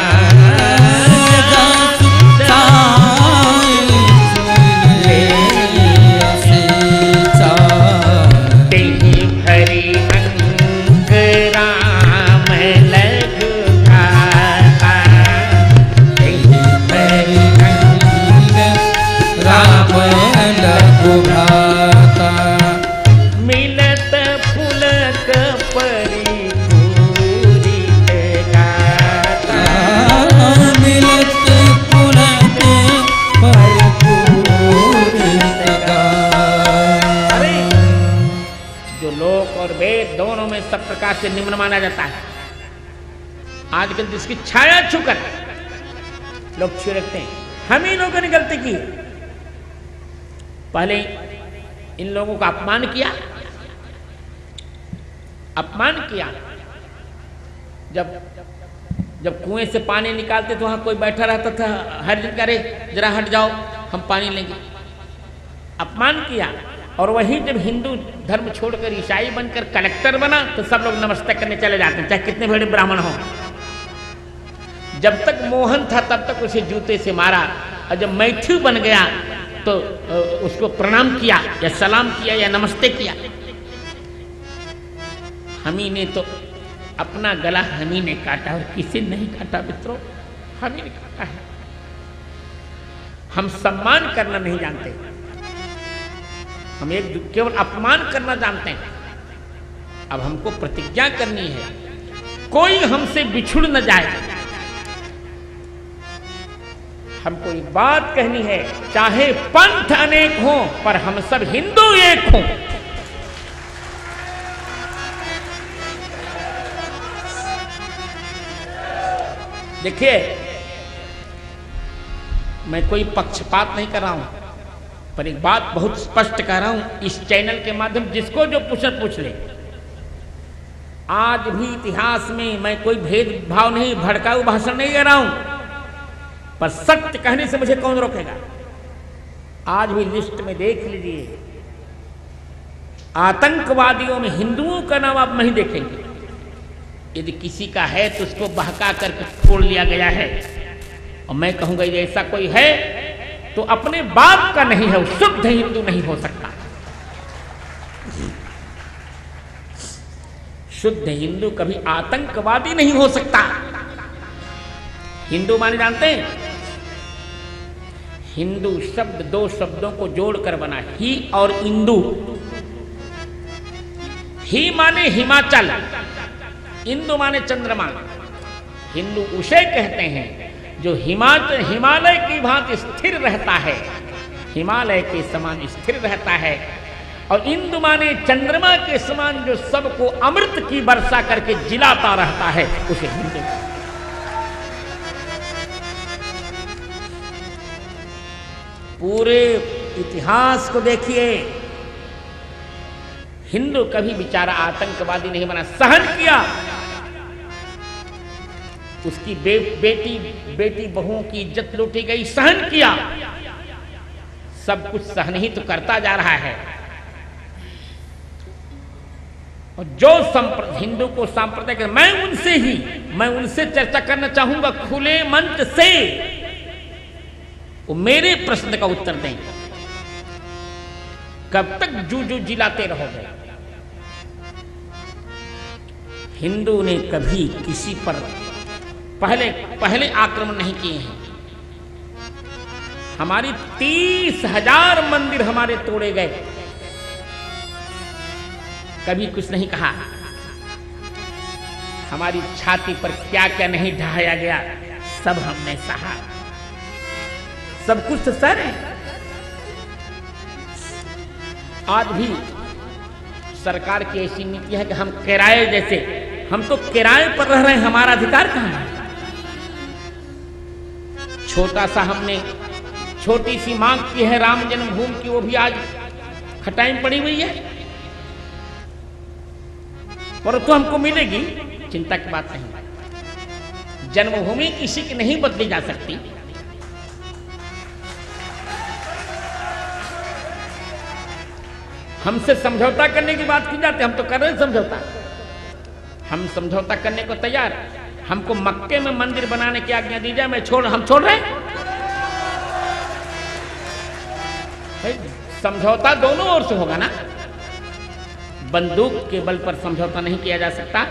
सब प्रकार से निम्न माना जाता है। आजकल जिसकी छाया छूकर लोग छू रखते हैं। हम ही लोगों ने गलती की, पहले इन लोगों का अपमान किया। जब कुएं से पानी निकालते तो वहां कोई बैठा रहता था, हर दिन करे जरा हट जाओ हम पानी लेंगे। अपमान किया और वही जब हिंदू धर्म छोड़कर ईसाई बनकर कलेक्टर बना तो सब लोग नमस्ते करने चले जाते हैं, चाहे कितने बड़े ब्राह्मण हो। जब तक मोहन था तब तक उसे जूते से मारा, और जब मैथ्यू बन गया तो उसको प्रणाम किया या सलाम किया या नमस्ते किया। हमी ने तो अपना गला हमी ने काटा और किसी नहीं काटा मित्रों, हमी ने काटा है। हम सम्मान करना नहीं जानते, हम एक केवल अपमान करना जानते हैं। अब हमको प्रतिज्ञा करनी है, कोई हमसे बिछुड़ न जाए। हमको एक बात कहनी है, चाहे पंथ अनेक हो पर हम सब हिंदू एक हों। देखिए, मैं कोई पक्षपात नहीं कर रहा हूं, पर एक बात बहुत स्पष्ट कह रहा हूं इस चैनल के माध्यम, जिसको जो पूछ ले। आज भी इतिहास में मैं कोई भेदभाव नहीं, भड़काऊ भाषण नहीं दे रहा हूं, पर सत्य कहने से मुझे कौन रोकेगा। आज भी लिस्ट में देख लीजिए, आतंकवादियों में हिंदुओं का नाम आप नहीं देखेंगे। यदि किसी का है तो उसको बहका करके छोड़ लिया गया है, और मैं कहूंगा यदि ऐसा कोई है तो अपने बाप का नहीं है, वो शुद्ध हिंदू नहीं हो सकता। शुद्ध हिंदू कभी आतंकवादी नहीं हो सकता। हिंदू माने जानते हैं, हिंदू शब्द दो शब्दों को जोड़कर बना, ही और इंदु। ही माने हिमाचल, इंदु माने चंद्रमा। हिंदू उसे कहते हैं जो हिमालय की भांति स्थिर रहता है, हिमालय के समान स्थिर रहता है, और इंदु माने चंद्रमा के समान जो सबको अमृत की वर्षा करके जिलाता रहता है, उसे हिंदू। पूरे इतिहास को देखिए, हिंदू कभी बेचारा आतंकवादी नहीं बना, सहन किया। उसकी बेटी बहुओं की इज्जत लूटी गई, सहन किया। सब कुछ सहन ही तो करता जा रहा है। और जो हिंदू को सांप्रदायिक, मैं उनसे चर्चा करना चाहूंगा खुले मंच से, वो मेरे प्रश्न का उत्तर दें। कब तक जू जिलाते रहोगे? हिंदू ने कभी किसी पर पहले आक्रमण नहीं किए हैं। हमारी 30,000 मंदिर हमारे तोड़े गए, कभी कुछ नहीं कहा। हमारी छाती पर क्या क्या नहीं ढहाया गया, सब हमने सहा। सब कुछ तो सर है। आज भी सरकार की ऐसी नीति है कि हम किराए जैसे, हम तो किराए पर रह रहे हैं, हमारा अधिकार कहां है? छोटा सा हमने छोटी सी मांग की है राम जन्मभूमि की, वो भी आज खटाई पड़ी हुई है, परंतु हमको मिलेगी, चिंता की बात नहीं। जन्मभूमि किसी की नहीं बदली जा सकती। हमसे समझौता करने की बात की जाती है, हम तो कर रहे हैं समझौता। हम समझौता करने को तैयार। हमको मक्के में मंदिर बनाने की आज्ञा दी जाए, हम छोड़ रहे हैं। समझौता दोनों ओर से होगा ना, बंदूक के बल पर समझौता नहीं किया जा सकता।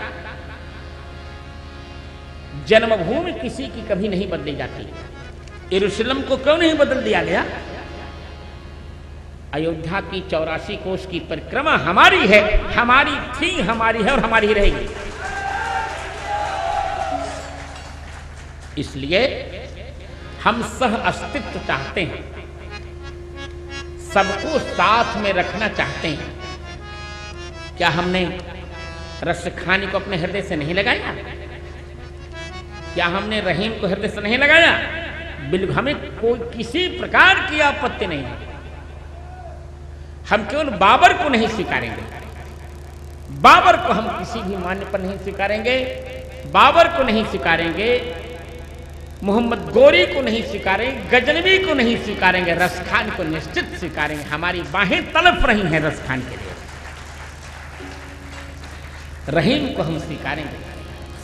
जन्मभूमि किसी की कभी नहीं बदली जाती। यरूशलेम को क्यों नहीं बदल दिया गया? अयोध्या की 84 कोस की परिक्रमा हमारी है, हमारी थी, हमारी है और हमारी ही रहेगी। इसलिए हम सह अस्तित्व चाहते हैं, सबको साथ में रखना चाहते हैं। क्या हमने रसखानी को अपने हृदय से नहीं लगाया? क्या हमने रहीम को हृदय से नहीं लगाया? बिल्कुल, हमें कोई किसी प्रकार की आपत्ति नहीं है। हम केवल बाबर को नहीं स्वीकारेंगे, बाबर को हम किसी भी मान्य पर नहीं स्वीकारेंगे, बाबर को नहीं स्वीकारेंगे, मोहम्मद गोरी को नहीं स्वीकारेंगे, गजनवी को नहीं स्वीकारेंगे, रसखान को निश्चित स्वीकारेंगे। हमारी बाहें तड़प रही हैं रसखान के लिए। रहीम को हम स्वीकारेंगे।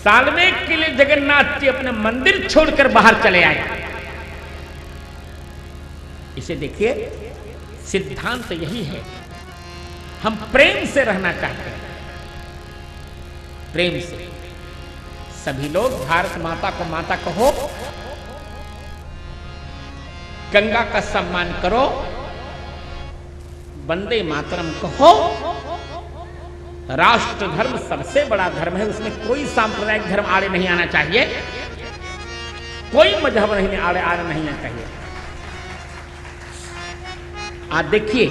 साल में के लिए जगन्नाथ जी अपने मंदिर छोड़कर बाहर चले आए। इसे देखिए, सिद्धांत यही है। हम प्रेम से रहना चाहते हैं, प्रेम से। सभी लोग भारत माता को माता कहो, गंगा का सम्मान करो, वंदे मातरम कहो। राष्ट्र धर्म सबसे बड़ा धर्म है, उसमें कोई सांप्रदायिक धर्म आड़े नहीं आना चाहिए, कोई मजहब नहीं आड़े नहीं आना चाहिए। आज देखिए,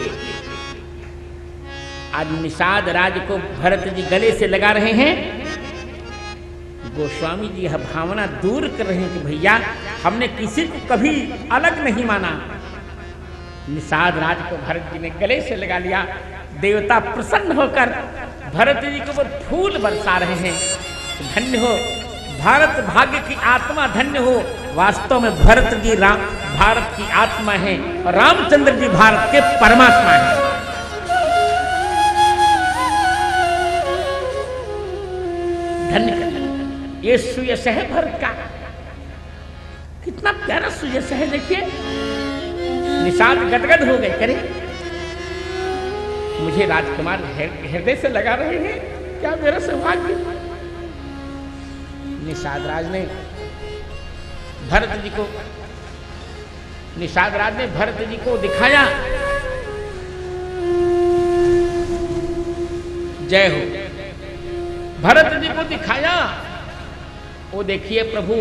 आज निषाद राज को भरत जी गले से लगा रहे हैं। गोस्वामी जी यह भावना दूर कर रहे हैं कि भैया हमने किसी को कभी अलग नहीं माना। निषाद राज को भरत जी ने गले से लगा लिया। देवता प्रसन्न होकर भरत जी को फूल बरसा रहे हैं। धन्य हो भारत, भाग्य की आत्मा धन्य हो। वास्तव में भरत जी भारत की आत्मा है और रामचंद्र जी भारत के परमात्मा है। धन्य ये सुयश है भरत का, कितना प्यारा सुयश है। देखिए, निषाद गदगद हो गए, करे मुझे राजकुमार हृदय से लगा रहे हैं, क्या मेरा सौभाग्य। निषाद राज ने भरत जी को दिखाया। जय हो, भरत जी को दिखाया। वो देखिए प्रभु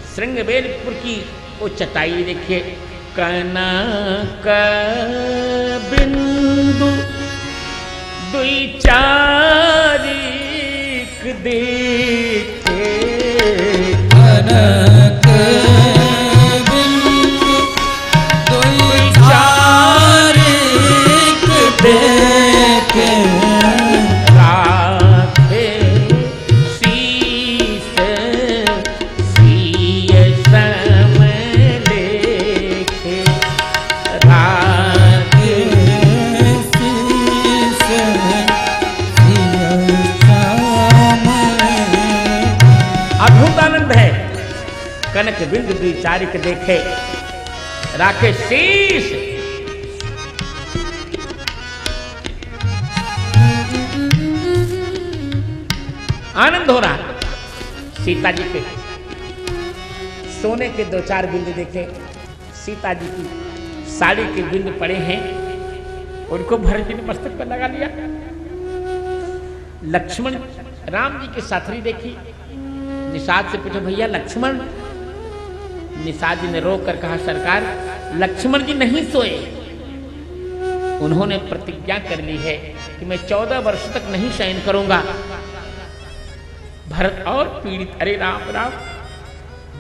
श्रृंगबेरपुर की वो चटाई देखिए, कनक बिंदु दुई चारिक देखे, कनक बिंदु दुई चारिक देखे, कनक बिंदु दुई चारिक देखे, राखे शीश। आनंद हो रहा। सीता जी के सोने के दो चार बिंदु देखे, सीता जी की साड़ी के बिंदु पड़े हैं, उनको भरत जी ने मस्तक पर लगा लिया। लक्ष्मण राम जी की साथरी देखी। निषाद से पूछो, भैया लक्ष्मण? निषाद जी ने रोक कर कहा, सरकार लक्ष्मण जी नहीं सोए, उन्होंने प्रतिज्ञा कर ली है कि मैं 14 वर्ष तक नहीं शयन करूंगा। भरत और पीड़ित, अरे राम राम,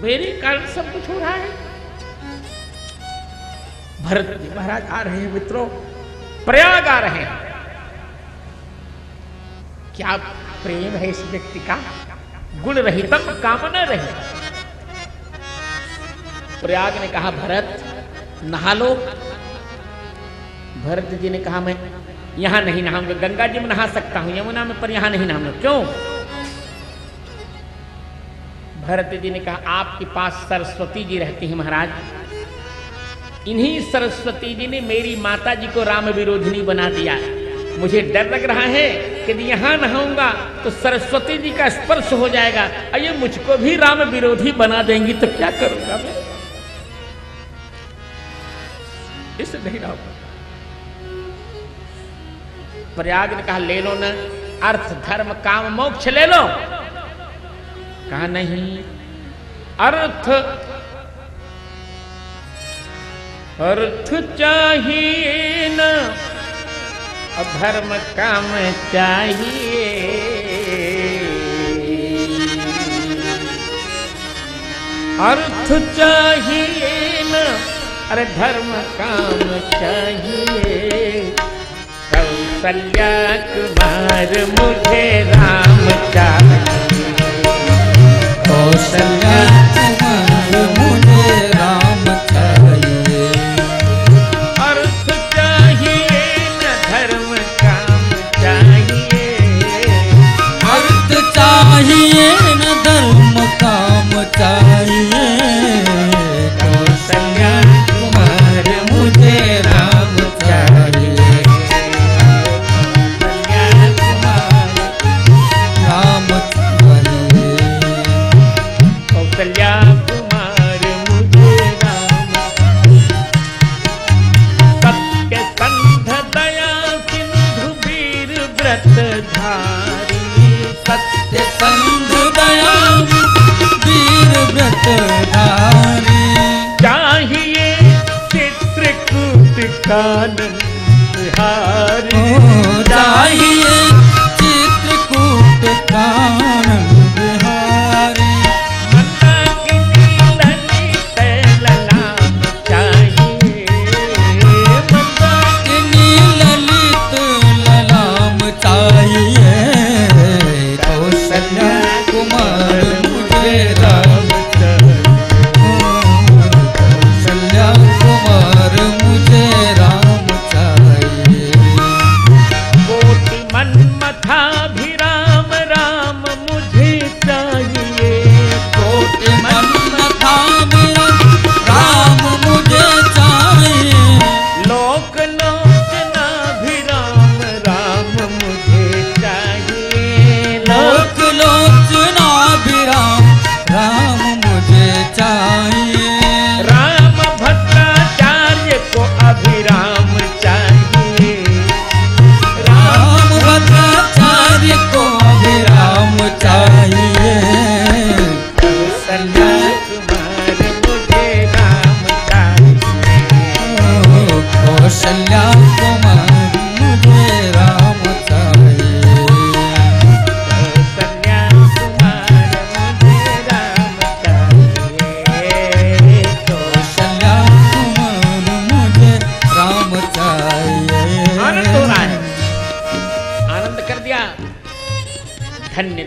मेरे कारण सब कुछ हो रहा है। भरत जी महाराज आ रहे हैं मित्रों, प्रयाग आ रहे हैं। क्या प्रेम है इस व्यक्ति का, गुण रहितम कामना रही। प्रयाग ने कहा, भरत नहा लो। भरत जी ने कहा, मैं यहां नहीं नहाऊंगा, गंगा जी में नहा सकता हूं, यमुना में, पर यहां नहीं नहाऊंगा। क्यों? भरत जी ने कहा, आपके पास सरस्वती जी रहती हैं महाराज, इन्हीं सरस्वती जी ने मेरी माता जी को राम विरोधिनी बना दिया। मुझे डर लग रहा है कि यदि यहां नहाऊंगा तो सरस्वती जी का स्पर्श हो जाएगा, अये मुझको भी राम विरोधी बना देंगी, तो क्या करूंगा मैं? इसे नहीं रहूंगा। प्रयाग ने कहा, ले लो ना, अर्थ धर्म काम मोक्ष ले लो। कहा नहीं, अर्थ चाहिए ना, धर्म काम चाहिए। अर्थ चाहिए ना, अरे धर्म काम चाहिए। कौशल्या कुमार मुझे राम चाहिए, कौशल्या कुमार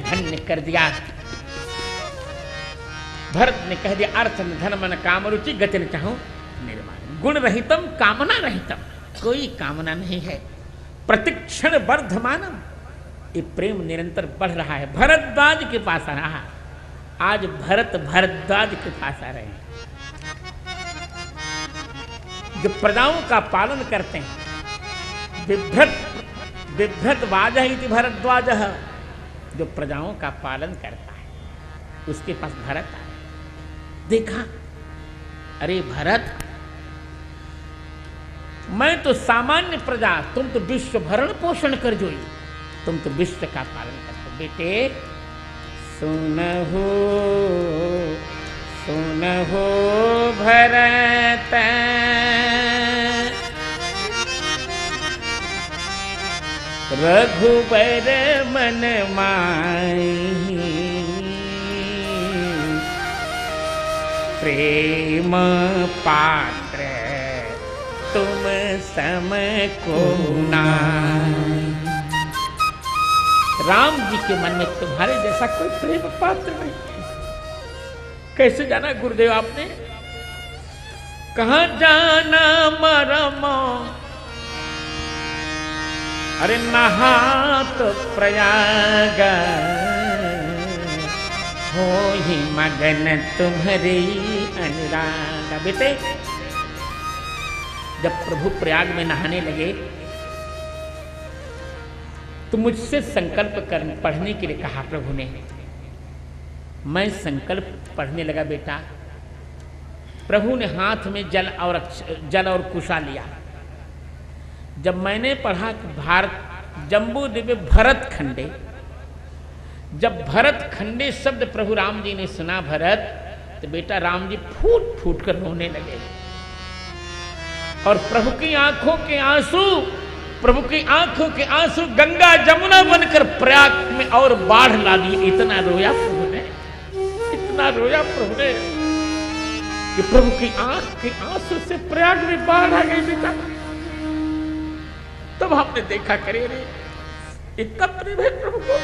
धन्य कर दिया। भरत ने कह दिया अर्थ धन मन काम रुचि गति न चाहूं निर्माण। गुण रहितम कामना रहितम, कोई कामना नहीं है। प्रतिक्षण वर्धमानम, ये प्रेम निरंतर बढ़ रहा है। भरद्वाज के पास आ रहा, आज भरत भरद्वाज के पास आ रहे हैं, जो प्रजाओं का पालन करते हैं। बिभ्रत वाजह इति भरद्वाज, जो प्रजाओं का पालन करता है, उसके पास भरत आए। देखा, अरे भरत, मैं तो सामान्य प्रजा, तुम तो विश्व भरण पोषण कर जोई, तुम तो विश्व का पालन करते। बेटे सुनहो सुनहो भरत, रघुबर मन माही, प्रेम पात्र तुम सम को नाई। राम जी के मन में तुम्हारे जैसा कोई प्रेम पात्र नहीं। कैसे जाना गुरुदेव आपने? कहाँ जाना मरम, अरे नहा तो प्रयाग, हो ही मगन तुम्हारी अनुराग। बेटे, जब प्रभु प्रयाग में नहाने लगे तो मुझसे संकल्प पढ़ने के लिए कहा प्रभु ने। मैं संकल्प पढ़ने लगा। बेटा, प्रभु ने हाथ में जल और कुशा लिया। जब मैंने पढ़ा कि भारत जम्बू दिव्य भरत खंडे, जब भरत खंडे शब्द प्रभु राम जी ने सुना भरत, तो बेटा राम जी फूट फूट कर रोने लगे। और प्रभु की आंखों के आंसू, प्रभु की आंखों के आंसू गंगा जमुना बनकर प्रयाग में और बाढ़ ला दिए। इतना रोया प्रभु ने, इतना रोया प्रभु ने कि प्रभु की आंख के आंसू से प्रयाग में बाढ़ आ गई। बेटा, तब हमने देखा, करे रे इतना प्रेम है प्रभु को।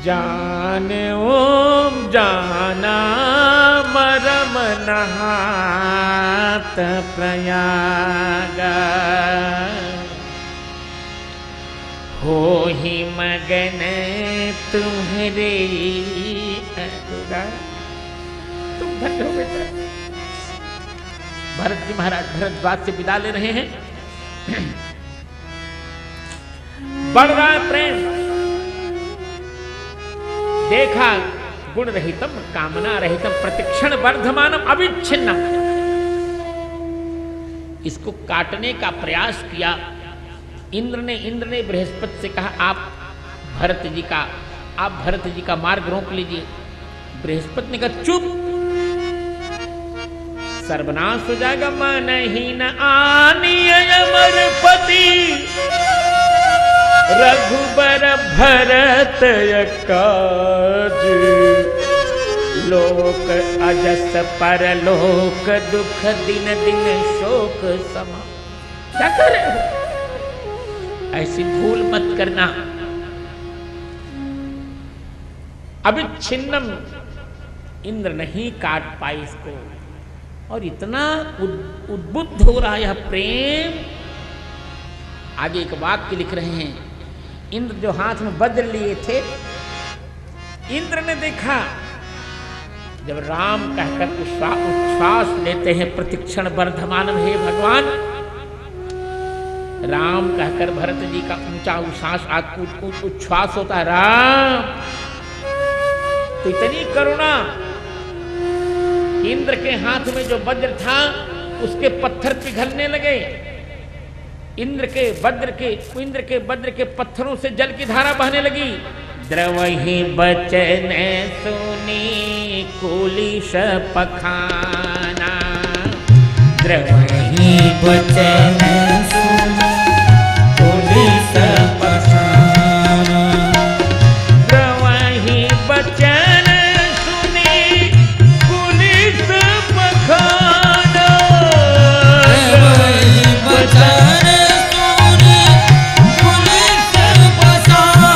जान ओम जाना मरम नहात प्रयाग, हो ही मगन तुम्हारे अनुराग। तुम धन्य हो बेटा। भरत जी महाराज भरद्वाज से विदा ले रहे हैं। बढ़ रहा है प्रेम। देखा, गुण रहितम कामना रहितम प्रतिक्षण वर्धमानम अविच्छिन्नम। इसको काटने का प्रयास किया इंद्र ने बृहस्पति से कहा आप भरत जी का मार्ग रोक लीजिए। बृहस्पति ने कहा चुप, सर्वनाश हो जाएगा। मन ही न आनी अमरपति, रघुबर भरत काज, लोक अजस परलोक दुख दिन दिन शोक समा। क्या कर रहे हो? ऐसी भूल मत करना। अविच्छिन्नम, इंद्र नहीं काट पाई इसको। और इतना उद्बुद्ध हो रहा है यह प्रेम। आगे एक वाक्य लिख रहे हैं, इंद्र जो हाथ में वज्र लिए थे, इंद्र ने देखा जब राम कहकर उच्छ्वास लेते हैं, प्रतिक्षण वर्धमानम, हे भगवान, राम कहकर भरत जी का ऊंचा उच्छ्वास होता है, राम, तो इतनी करुणा। इंद्र के हाथ में जो वज्र था उसके पत्थर पिघलने लगे। इंद्र के वज्र के पत्थरों से जल की धारा बहने लगी। द्रवहि बचन सुनी कुलिश पखाना, द्रवहि बचन सुनी कुलिश पखाना, द्रवहि बचन सुनी कुलिश पखाना, द्रवहि बचन सुनी कुलिश पखाना।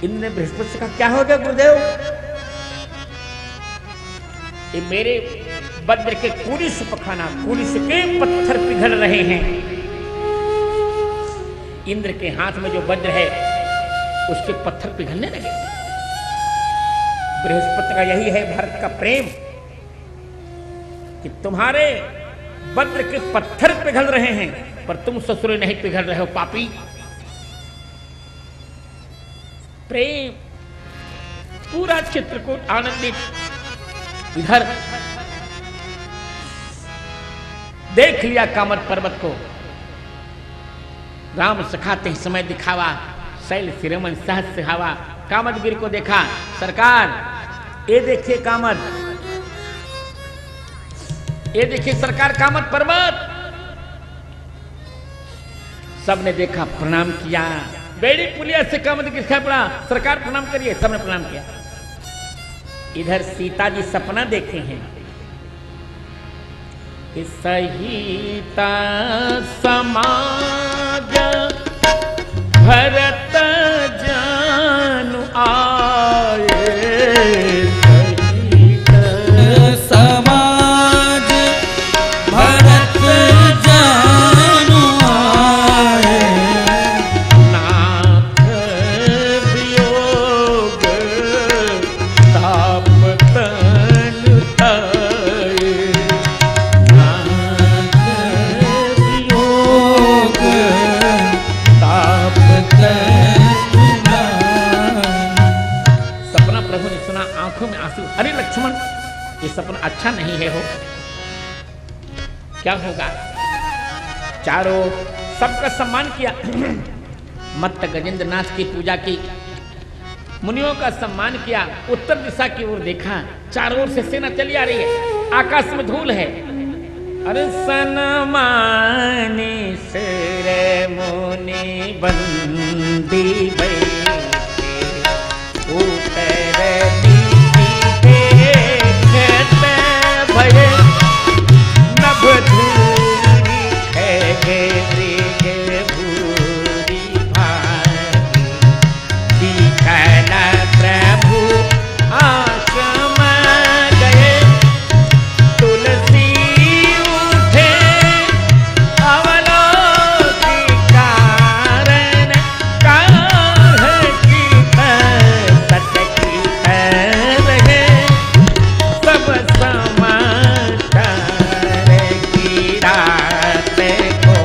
इंद्र ने बृहस्पति से कहा क्या हो गया गुरुदेव? ये मेरे वज्र के कुलिस पखाना, कुलिस के पत्थर पिघल रहे हैं। इंद्र के हाथ में जो वज्र है उसके पत्थर पिघलने लगे। बृहस्पति का यही है भारत का प्रेम कि तुम्हारे वज्र के पत्थर पिघल रहे हैं पर तुम ससुरे नहीं पिघल रहे हो पापी। प्रेम पूरा चित्रकूट आनंदित। इधर देख लिया कामत पर्वत को, राम सखाते समय दिखावा, शैल शिरोमणि सहस्र हवा। कामदगिरी को देखा, सरकार ये देखिए कामद, ये देखिए सरकार कामत पर्वत। सबने देखा, प्रणाम किया। बेड़ी पुलिया से कामदगिरी दिखाई पड़ा, सरकार प्रणाम करिए, सबने प्रणाम किया। इधर सीता जी सपना देखे हैं कि सहिता समाज भरत जानु आए, समाज भरत जानु आए, नाथ वियोग ताप तन ताए, नाथ वियोग ताप तन ताए। सपना प्रभु ने सुना, आंखों में आंसू। अरे लक्ष्मण, ये सपना अच्छा नहीं है हो, क्या होगा? चारों सबका सम्मान किया। मत्त गजेंद्र नाथ की पूजा की, मुनियों का सम्मान किया। उत्तर दिशा की ओर देखा, चारों ओर से सेना चली आ रही है, आकाश में धूल है। अरे सनमानी सिर मुनि बंदी बैठे, उतर भय नभ धूरी है मृग भूरी भारी, दिखला प्रभु आश्रम गए, तुलसी उठे अवलोकी कारण, काहे की सटकी रहे सब समाचार की रात को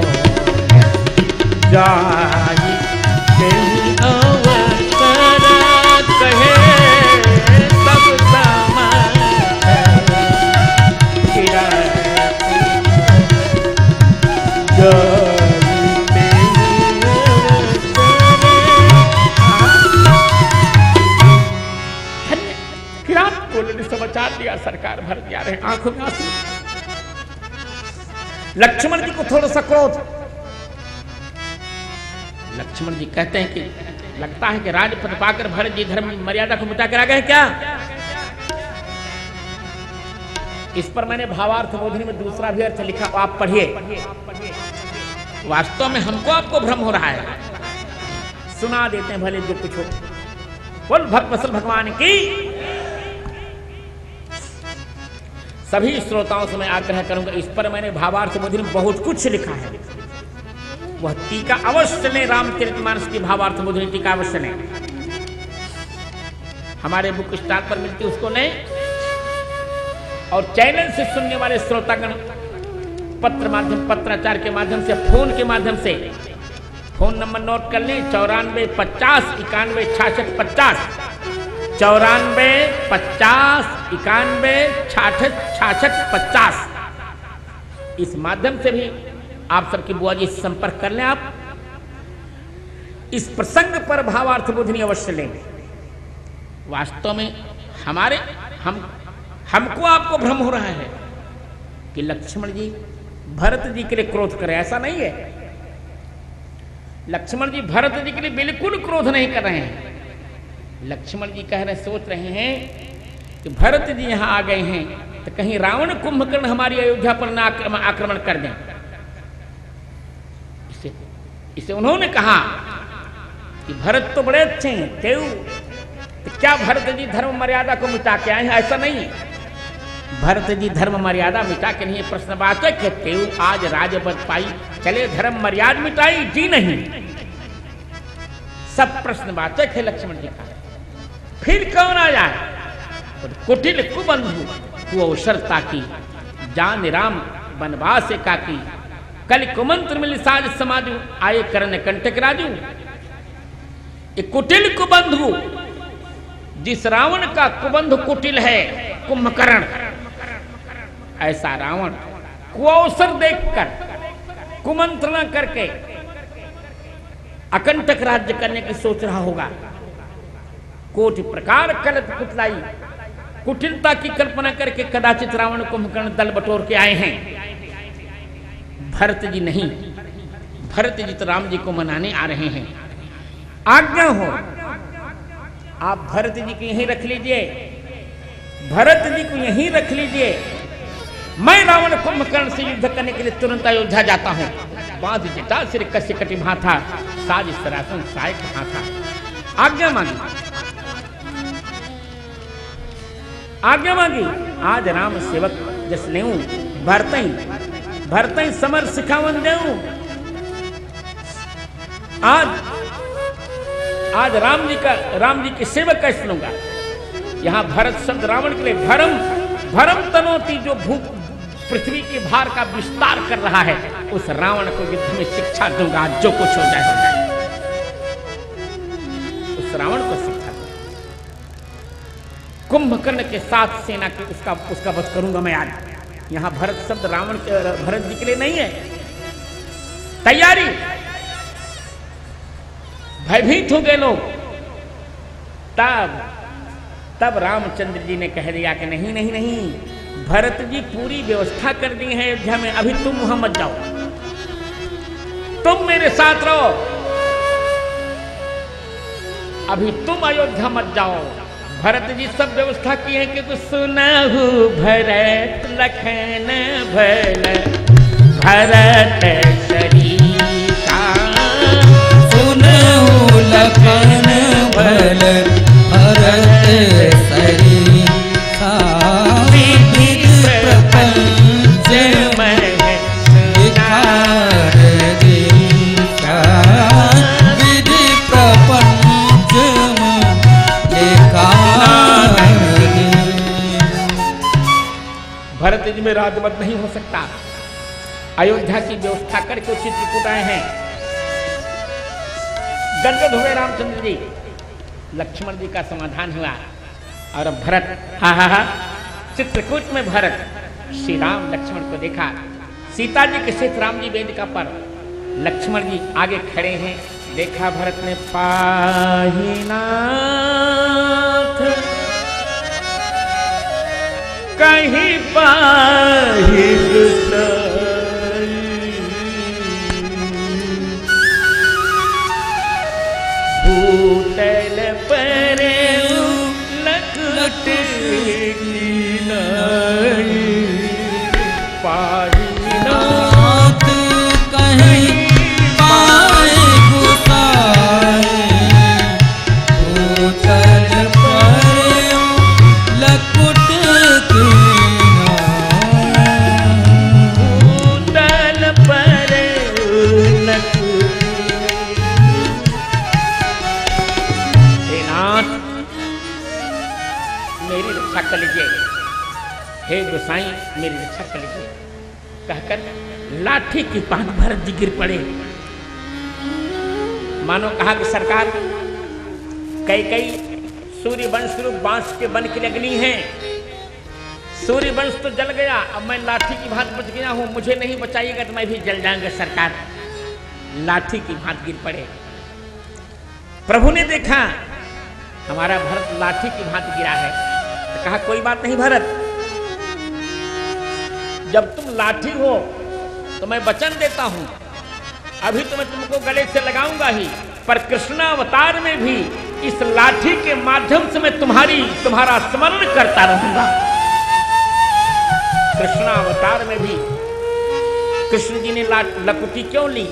जाई कहीं अवसर कहे, सब समाचार की रात जाई कहीं अवसर। रात को ने समाचार दिया, सरकार भर दिया रहे, आंखों में आंसू। लक्ष्मण जी को थोड़ा सा क्रोध। लक्ष्मण जी कहते हैं कि लगता है कि राजपद पाकर भरत जी धर्म मर्यादा को मिटा कर आ गए क्या? इस पर मैंने भावार्थ बोधनी में दूसरा भी अर्थ लिखा, आप पढ़िए। वास्तव में हमको आपको भ्रम हो रहा है, सुना देते हैं भले जो कुछ हो। बोल भक्त भगवान की। सभी श्रोताओं से मैं आग्रह करूंगा, इस पर मैंने भावार्थ बोधनी में बहुत कुछ लिखा है, वह टीका अवश्य लें। रामचरितमानस की भावार्थ बोधनी टीका अवश्य लें, हमारे बुक स्टॉल पर मिलती है, उसको लें। और चैनल से सुनने वाले श्रोतागण पत्र माध्यम, पत्राचार के माध्यम से, फोन के माध्यम से फोन नंबर नोट कर लें, 94 50 91 66 50, 94 50 91 66 66 50। इस माध्यम से भी आप सबकी बुआ जी से संपर्क कर लें। आप इस प्रसंग पर भावार्थ बोधनी अवश्य लें। वास्तव में हमको आपको भ्रम हो रहा है कि लक्ष्मण जी भरत जी के लिए क्रोध करे, ऐसा नहीं है। लक्ष्मण जी भरत जी के लिए बिल्कुल क्रोध नहीं कर रहे हैं। लक्ष्मण जी कह रहे, सोच रहे हैं कि भरत जी यहां आ गए हैं तो कहीं रावण कुंभकर्ण हमारी अयोध्या पर न आक्रमण कर दें। इसे उन्होंने कहा कि भरत तो बड़े अच्छे हैं, क्यों? तो क्या भरत जी धर्म मर्यादा को मिटा के आए हैं? ऐसा नहीं, भरत जी धर्म मर्यादा मिटा के नहीं, प्रश्न बात है कि क्यों आज राजपद पाई, चले धर्म मर्यादा मिटाई जी नहीं, सब प्रश्न बात है लक्ष्मण जी का। फिर कौन आया? कुटिल कुबंधु कुअवसर ताकी, जान राम बनवास काकी, कल कुमंत्र मिल साज समाजू, आए करण कंटक राजू। ये कुटिल कुबंधु, जिस रावण का कुबंधु कुटिल है, कुंभकर्ण, ऐसा रावण कुअवसर देखकर, कुमंत्रणा करके अकंटक राज्य करने की सोच रहा होगा। कोटि प्रकार कलत कुटलाई, कुटिलता की कल्पना करके कदाचित रावण कुंभकर्ण दल बटोर के आए हैं। भरत जी नहीं, भरत जी तो राम जी को मनाने आ रहे हैं। आज्ञा हो आप भरत जी को यहीं रख लीजिए, भरत जी को यहीं रख लीजिए, मैं रावण कुंभकर्ण से युद्ध करने के लिए तुरंत अयोध्या जाता हूं। बांध जटा सिर कस्य कटि भाथा, साज सरासन सहायक हाथा। आज्ञा मांगी, आज्ञा मांगी। आज राम सेवक जस लेऊ, भरतई समर सिखावन देऊ। आज राम जी के सेवक कैसे लूंगा। यहां भरत शब्द रावण के लिए भरम तनोती, जो भूख पृथ्वी के भार का विस्तार कर रहा है, उस रावण को युद्ध में शिक्षा दूंगा। जो कुछ हो जाए हो जाए, उस रावण को शिक्षा दूंगा। कुंभकर्ण के साथ सेना के उसका वध करूंगा मैं आज। यहां भरत शब्द रावण भरत जी के लिए नहीं है। तैयारी, भयभीत हो गए लोग। तब रामचंद्र जी ने कह दिया कि नहीं नहीं नहीं, भरत जी पूरी व्यवस्था कर दी है अयोध्या में, अभी तुम वहां मत जाओ, तुम मेरे साथ रहो, अभी तुम अयोध्या मत जाओ। भरत जी सब व्यवस्था की है कि सुनहु भरत लखन भल, भरत सरीसा, सुनहु लखन भल, भरत सरीसा, विविध प्रपंच में सिखार दीसा, विधि प्रपंच में सिखार दीसा। भरत जी में राजमत नहीं हो सकता। अयोध्या की व्यवस्था करके उचित चित्रकूट आए हैं। गदगद हुए रामचंद्र जी, लक्ष्मण जी का समाधान हुआ। और भरत, हा चित्रकूट में भरत श्री राम लक्ष्मण को देखा। सीता जी के साथ राम जी वेदिका पर, लक्ष्मण जी आगे खड़े हैं। देखा भरत ने, पाहि नाथ कहीं पाहि भूतल पर लखट पाहि नाथ कहीं पाए गुसाए, भूतल पर लकुट के भूतल पर मेरी रक्षा कर लीजिए, हे गोसाई मेरी रक्षा कर लीजिए, कहकर लाठी की पान भरत जी गिर पड़े। मानो कहा कि सरकार, कई सूर्य वंश रूप बांस के बन के अग्नि है, सूर्य वंश तो जल गया, अब मैं लाठी की भांत बच गया हूं, मुझे नहीं बचाइएगा तो मैं भी जल जाऊंगा सरकार। लाठी की भांत गिर पड़े। प्रभु ने देखा हमारा भरत लाठी की भांत गिरा है, तो कहा कोई बात नहीं भरत, जब तुम लाठी हो तो मैं वचन देता हूं, अभी तो मैं तुमको गले से लगाऊंगा ही, पर कृष्णावतार में भी इस लाठी के माध्यम से मैं तुम्हारा स्मरण करता रहूंगा। कृष्णावतार में भी कृष्ण जी ने लकुटी क्यों ली?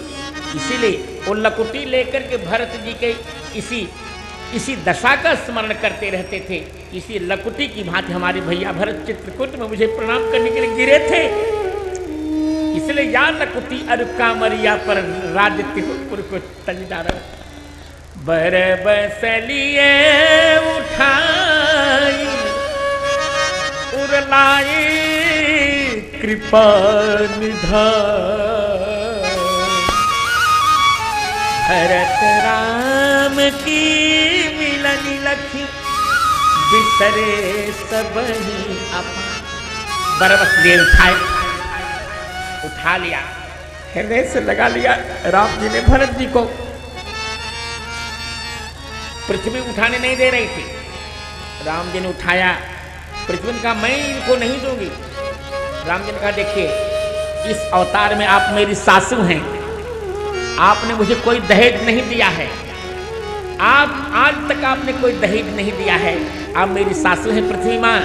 इसीलिए वो लकुटी लेकर के भरत जी के इसी दशा का स्मरण करते रहते थे। इसी लकुटी की भांति हमारे भैया भरत चित्रकूट में मुझे प्रणाम करने के लिए गिरे थे। इसलिए या लकुटी अरु कामरिया पर राजपुर को तजदार बर बसलिए उठाई उरलाई कृपा निधान भरत राम की मिलनी लखी बिसरे सबही अपा। बरबस लिए उठा लिया, हृदय से लगा लिया। राम जी ने भरत जी को पृथ्वी उठाने नहीं दे रही थी, राम जी ने उठाया। पृथ्वी ने कहा मैं इनको नहीं दूंगी। राम जी ने कहा देखिए इस अवतार में आप मेरी सासू हैं, आपने मुझे कोई दहेज नहीं दिया है, आप आज तक आपने कोई दहेज नहीं दिया है, आप मेरी सासू हैं पृथ्वी मां,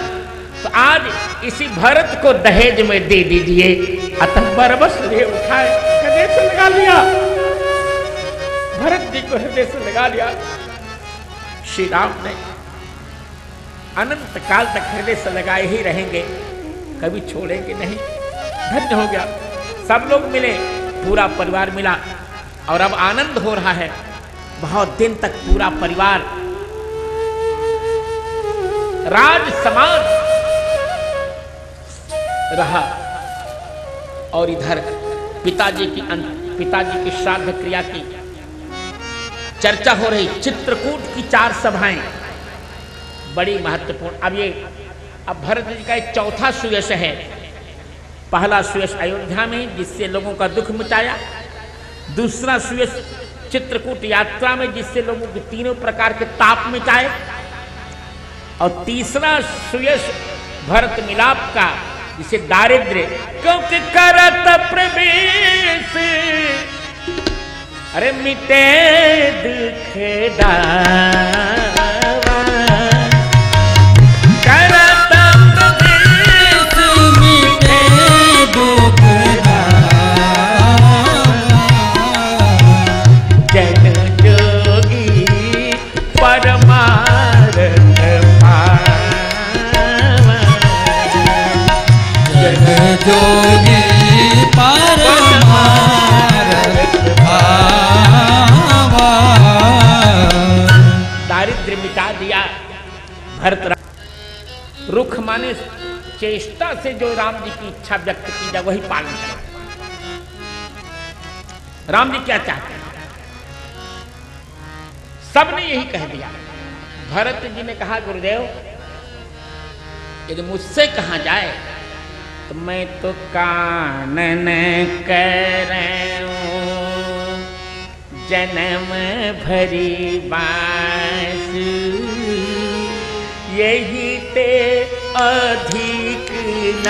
तो आज इसी भरत को दहेज में दे दीजिए। अतः बरबस लिए उठाए, हृदय से लगा लिया, भरत जी को हृदय से लगा लिया। श्री राम ने अनंत काल तक हृदय से लगाए ही रहेंगे, कभी छोड़ेंगे नहीं। धन्य हो गया, सब लोग मिले, पूरा परिवार मिला और अब आनंद हो रहा है। बहुत दिन तक पूरा परिवार राज समान रहा और इधर पिताजी की श्राद्ध क्रिया की चर्चा हो रही। चित्रकूट की 4 सभाएं बड़ी महत्वपूर्ण। अब भरत जी का एक चौथा सुयश है। पहला सुयश अयोध्या में जिससे लोगों का दुख मिटाया, दूसरा सुयश चित्रकूट यात्रा में जिससे लोगों के तीनों प्रकार के ताप मिटाए, और तीसरा सुयश भरत मिलाप का जिसे दारिद्र्य क्योंकि करत प्रवेश अरे मिटे दुख दावा करत प्रवेश मिटे दुख दावा जन जोगी परमार्थ जोगी परमार्थ पावा। दारिद्र्य मिटा दिया भरत। रुख माने चेष्टा से जो राम जी की इच्छा व्यक्त की जाए वही पालन करें। राम जी क्या चाहते हैं, सबने यही कह दिया। भरत जी ने कहा गुरुदेव यदि मुझसे कहा जाए तो मैं तो कानन करूं जन्म भरी बास यही ते अधिक न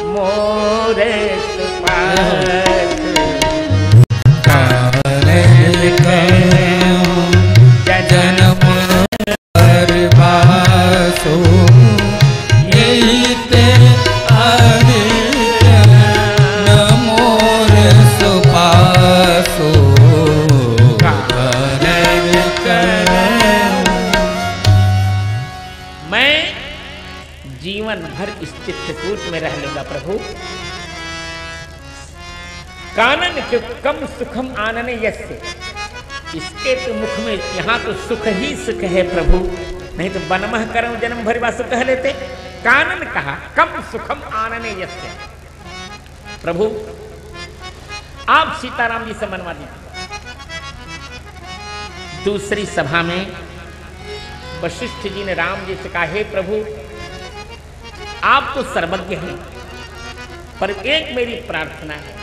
मोर सुपास कानन करूं जन्म भरी बास यही ते जीवन भर इस चित्रकूट में रह लूंगा प्रभु। कानन के कम सुखम आनने यस्य, इसके तो मुख में यहाँ तो सुख ही सुख है प्रभु, नहीं तो बनमह करम जन्म भर वासु कह लेते। कानन कहा कम सुखम आनने यस्य। प्रभु आप सीताराम जी से मनवा दीजिए। दूसरी सभा में वशिष्ठ जी ने राम जी से कहा हे प्रभु आप तो सर्वज्ञ हैं, पर एक मेरी प्रार्थना है,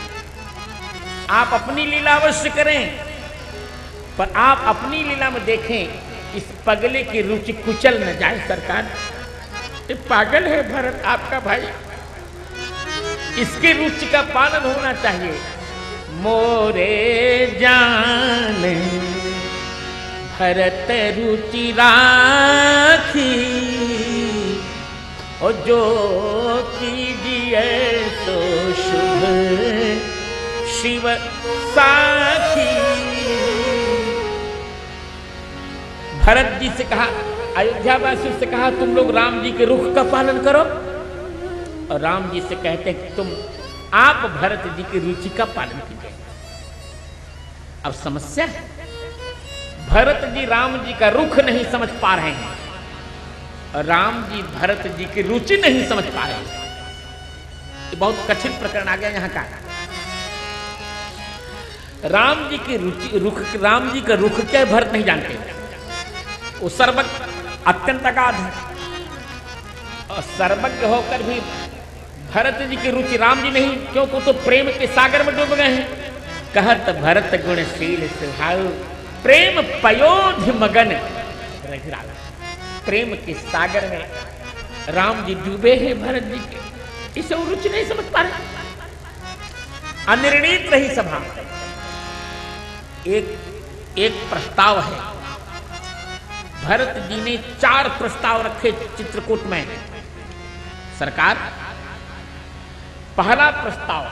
आप अपनी लीला अवश्य करें, पर आप अपनी लीला में देखें इस पगले की रुचि कुचल न जाए। सरकार ये पागल है भरत आपका भाई, इसकी रुचि का पालन होना चाहिए। मोरे जान भरत रुचि राखी और जो कीजिए तो शुभ शिव साखी। भरत जी से कहा, अयोध्या वासियों से कहा तुम लोग राम जी के रुख का पालन करो, और राम जी से कहते हैं कि तुम आप भरत जी की रुचि का पालन कीजिए। अब समस्या है, भरत जी राम जी का रुख नहीं समझ पा रहे हैं और राम जी भरत जी की रुचि नहीं समझ पा रहे हैं। ये बहुत कठिन प्रकरण आ गया यहाँ का। राम जी की रुचि रुख, राम जी का रुख क्या है भरत नहीं जानते, वो सर्वज्ञ अत्यंत अगाध है, और सर्वज्ञ होकर भी भरत जी की रुचि राम जी नहीं, क्योंकि तो प्रेम के सागर में डूब गए हैं। कहत भरत गुणशील स्वभाव, प्रेम पयोधि मगन रघुराला। प्रेम के सागर में राम जी डूबे हैं भरत जी के, इसे वो रुचि नहीं समझ पा रहे। अनिर्णित रही सभा। एक प्रस्ताव है, भरत जी ने 4 प्रस्ताव रखे चित्रकूट में। सरकार, पहला प्रस्ताव,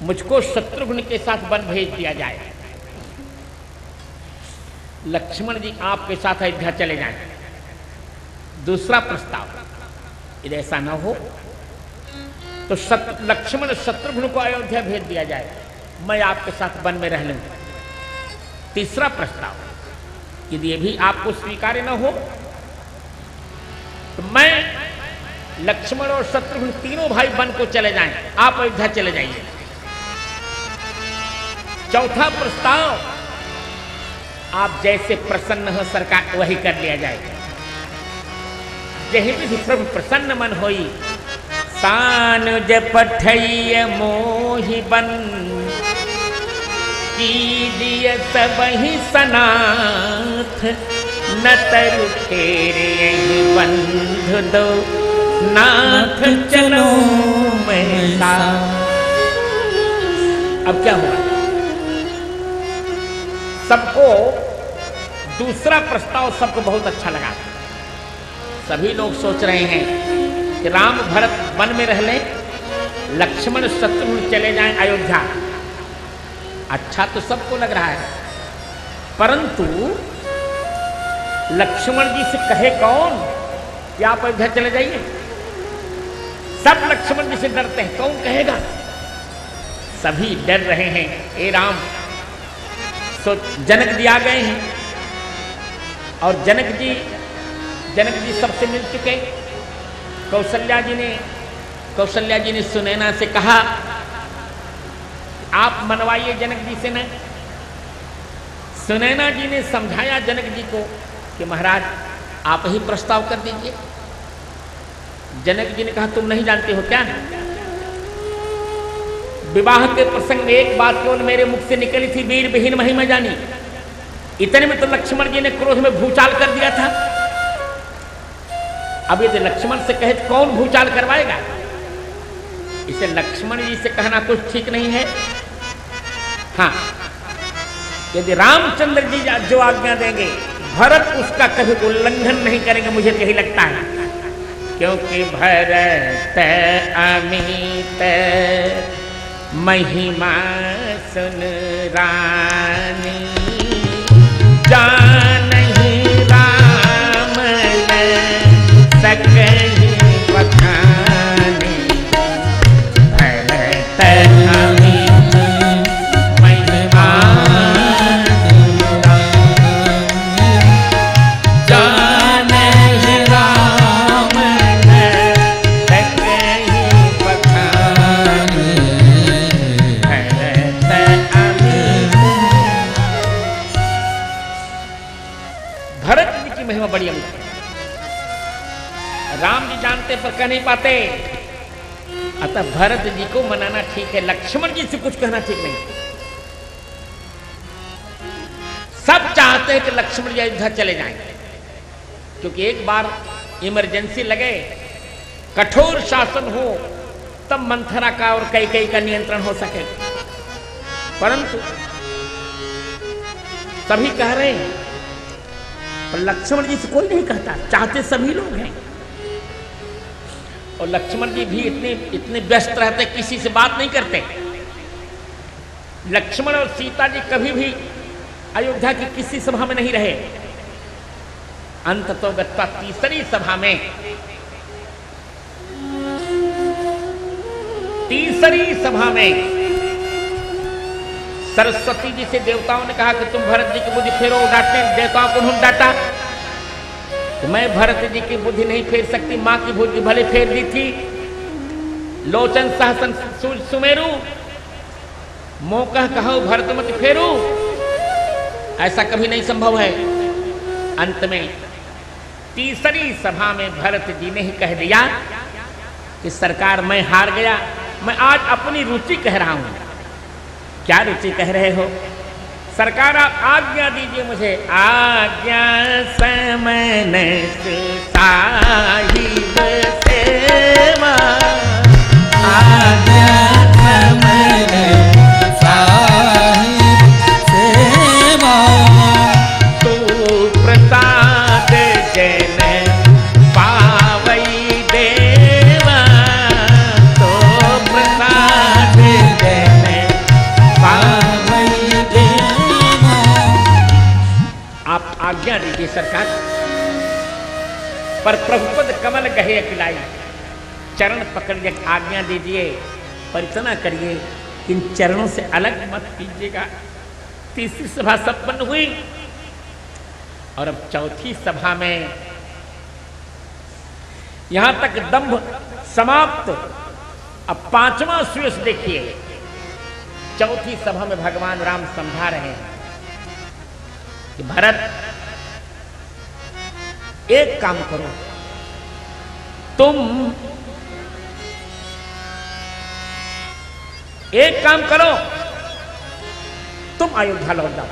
मुझको शत्रुघ्न के साथ वन भेज दिया जाए, लक्ष्मण जी आपके साथ अयोध्या चले जाएं। दूसरा प्रस्ताव, यदि ऐसा न हो तो लक्ष्मण शत्रुघ्न को अयोध्या भेज दिया जाए, मैं आपके साथ वन में रह लूंगा। तीसरा प्रस्ताव, यदि ये भी आपको स्वीकार्य न हो तो मैं लक्ष्मण और शत्रुघ्न तीनों भाई वन को चले जाएं, आप अयोध्या चले जाइए। चौथा प्रस्ताव, आप जैसे प्रसन्न हो सरकार वही कर लिया जाए। जही विधि प्रभु प्रसन्न मन होई, सानुज पठैय मोहि बन, कीजिए सबहि सनाथ, न तरु फेरे यही बंधु दो, नाथ चलो मैं साथ। अब क्या हुआ, सबको दूसरा प्रस्ताव सबको बहुत अच्छा लगा। सभी लोग सोच रहे हैं कि राम भरत वन में रह लें, लक्ष्मण शत्रुघ्न चले जाएं अयोध्या। अच्छा तो सबको लग रहा है, परंतु लक्ष्मण जी से कहे कौन कि आप अयोध्या चले जाइए? सब लक्ष्मण जी से डरते हैं, कौन कहेगा? सभी डर रहे हैं। ए राम, तो जनक जी आ गए हैं, और जनक जी सबसे मिल चुके। कौशल्या जी ने सुनैना से कहा आप मनवाइए जनक जी से न। सुनैना जी ने समझाया जनक जी को कि महाराज आप ही प्रस्ताव कर दीजिए। जनक जी ने कहा तुम नहीं जानते हो क्या, विवाह के प्रसंग में एक बात केवल मेरे मुख से निकली थी, वीर विहीन महिमा जानी। इतने में तो लक्ष्मण जी ने क्रोध में भूचाल कर दिया था। अब यदि लक्ष्मण से कहे कौन भूचाल करवाएगा? इसे लक्ष्मण जी से कहना कुछ ठीक नहीं है। हाँ, यदि रामचंद्र जी जो आज्ञा देंगे, भरत उसका कभी उल्लंघन नहीं करेंगे, मुझे यही लगता है। क्योंकि भरत अमित महिमा सुन रानी, जानहि राम सकहि बखानी। भरत अमित महिमा जानहि राम सकहि बखानी। भरत अमित, भरत जी की महिमा बड़ी अमित है। राम जी जानते पर कह नहीं पाते, अतः भरत जी को मनाना ठीक है, लक्ष्मण जी से कुछ कहना ठीक नहीं। सब चाहते हैं कि लक्ष्मण जी अयोध्या चले जाएं, क्योंकि एक बार इमरजेंसी लगे, कठोर शासन हो, तब मंथरा का और कैकेयी का नियंत्रण हो सके। परंतु सभी कह रहे हैं, पर लक्ष्मण जी से कोई नहीं कहता, चाहते सभी लोग हैं। और लक्ष्मण जी भी इतने व्यस्त रहते, किसी से बात नहीं करते। लक्ष्मण और सीता जी कभी भी अयोध्या की किसी सभा में नहीं रहे। अंततः गत्वा तीसरी सभा में, सरस्वती जी से देवताओं ने कहा कि तुम भरत जी की बुद्धि फेरो। डांटने देवताओं को उन्होंने डांटा तो मैं भरत जी की बुद्धि नहीं फेर सकती, मां की बुद्धि भले फेर दी थी। लोचन सहसन सुमेरु, मोकह कहो भरत मत फेरू, ऐसा कभी नहीं संभव है। अंत में तीसरी सभा में भरत जी ने ही कह दिया कि सरकार मैं हार गया, मैं आज अपनी रुचि कह रहा हूं। क्या रुचि कह रहे हो? सरकार आप आज्ञा दीजिए मुझे। आज्ञा समन साहिब सेवा, आज्ञा समन साहिब सेवा, तू प्रसाद जन पावई देवा, तो प्रसाद जन पावई देवा। आप आज्ञा दीजिए सरकार। पर प्रभुपद कमल गहे अखिलाई, चरण पकड़िए, आज्ञा दीजिए, परिचना करिए, इन चरणों से अलग मत कीजिएगा। तीसरी सभा संपन्न हुई और अब चौथी सभा में यहां तक दंभ समाप्त। अब पांचवा सुयश देखिए। चौथी सभा में भगवान राम समझा रहे हैं कि भरत एक काम करो, तुम एक काम करो, तुम अयोध्या लौट जाओ,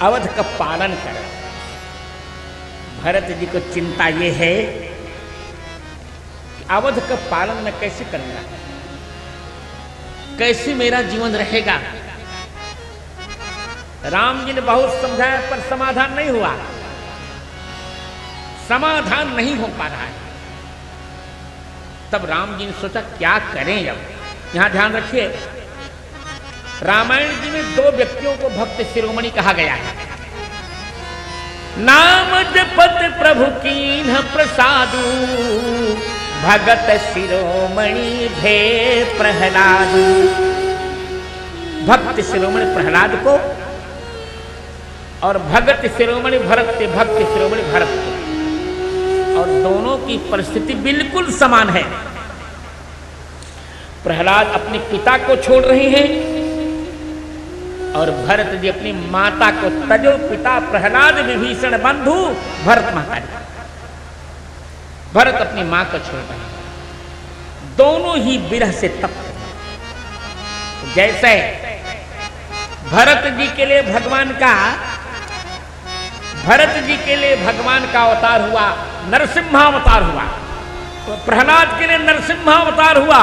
अवध का पालन करो। भरत जी को चिंता यह है कि अवध का पालन मैं कैसे करूंगा, कैसे मेरा जीवन रहेगा। राम जी ने बहुत समझाया पर समाधान नहीं हुआ, समाधान नहीं हो पा रहा है। तब राम जी ने सोचा क्या करें। अब यहां ध्यान रखिए, रामायण जी में दो व्यक्तियों को भक्त शिरोमणि कहा गया है। नाम जपत प्रभु कीन्ह प्रसादु, भगत शिरोमणि भे प्रहलादु। भक्त शिरोमणि प्रहलाद को और भगत शिरोमणि भरत के, भक्त शिरोमणि भरत को, और दोनों की परिस्थिति बिल्कुल समान है। प्रहलाद अपने पिता को छोड़ रहे हैं और भरत जी अपनी माता को। तजो पिता प्रहलाद विभीषण बंधु भरत माता जी, भरत अपनी मां को छोड़ रहे हैं। दोनों ही विरह से तप्त हैं। जैसे भरत जी के लिए भगवान का अवतार हुआ, नरसिम्हावतार हुआ, तो प्रहलाद के लिए नरसिम्हावतार हुआ।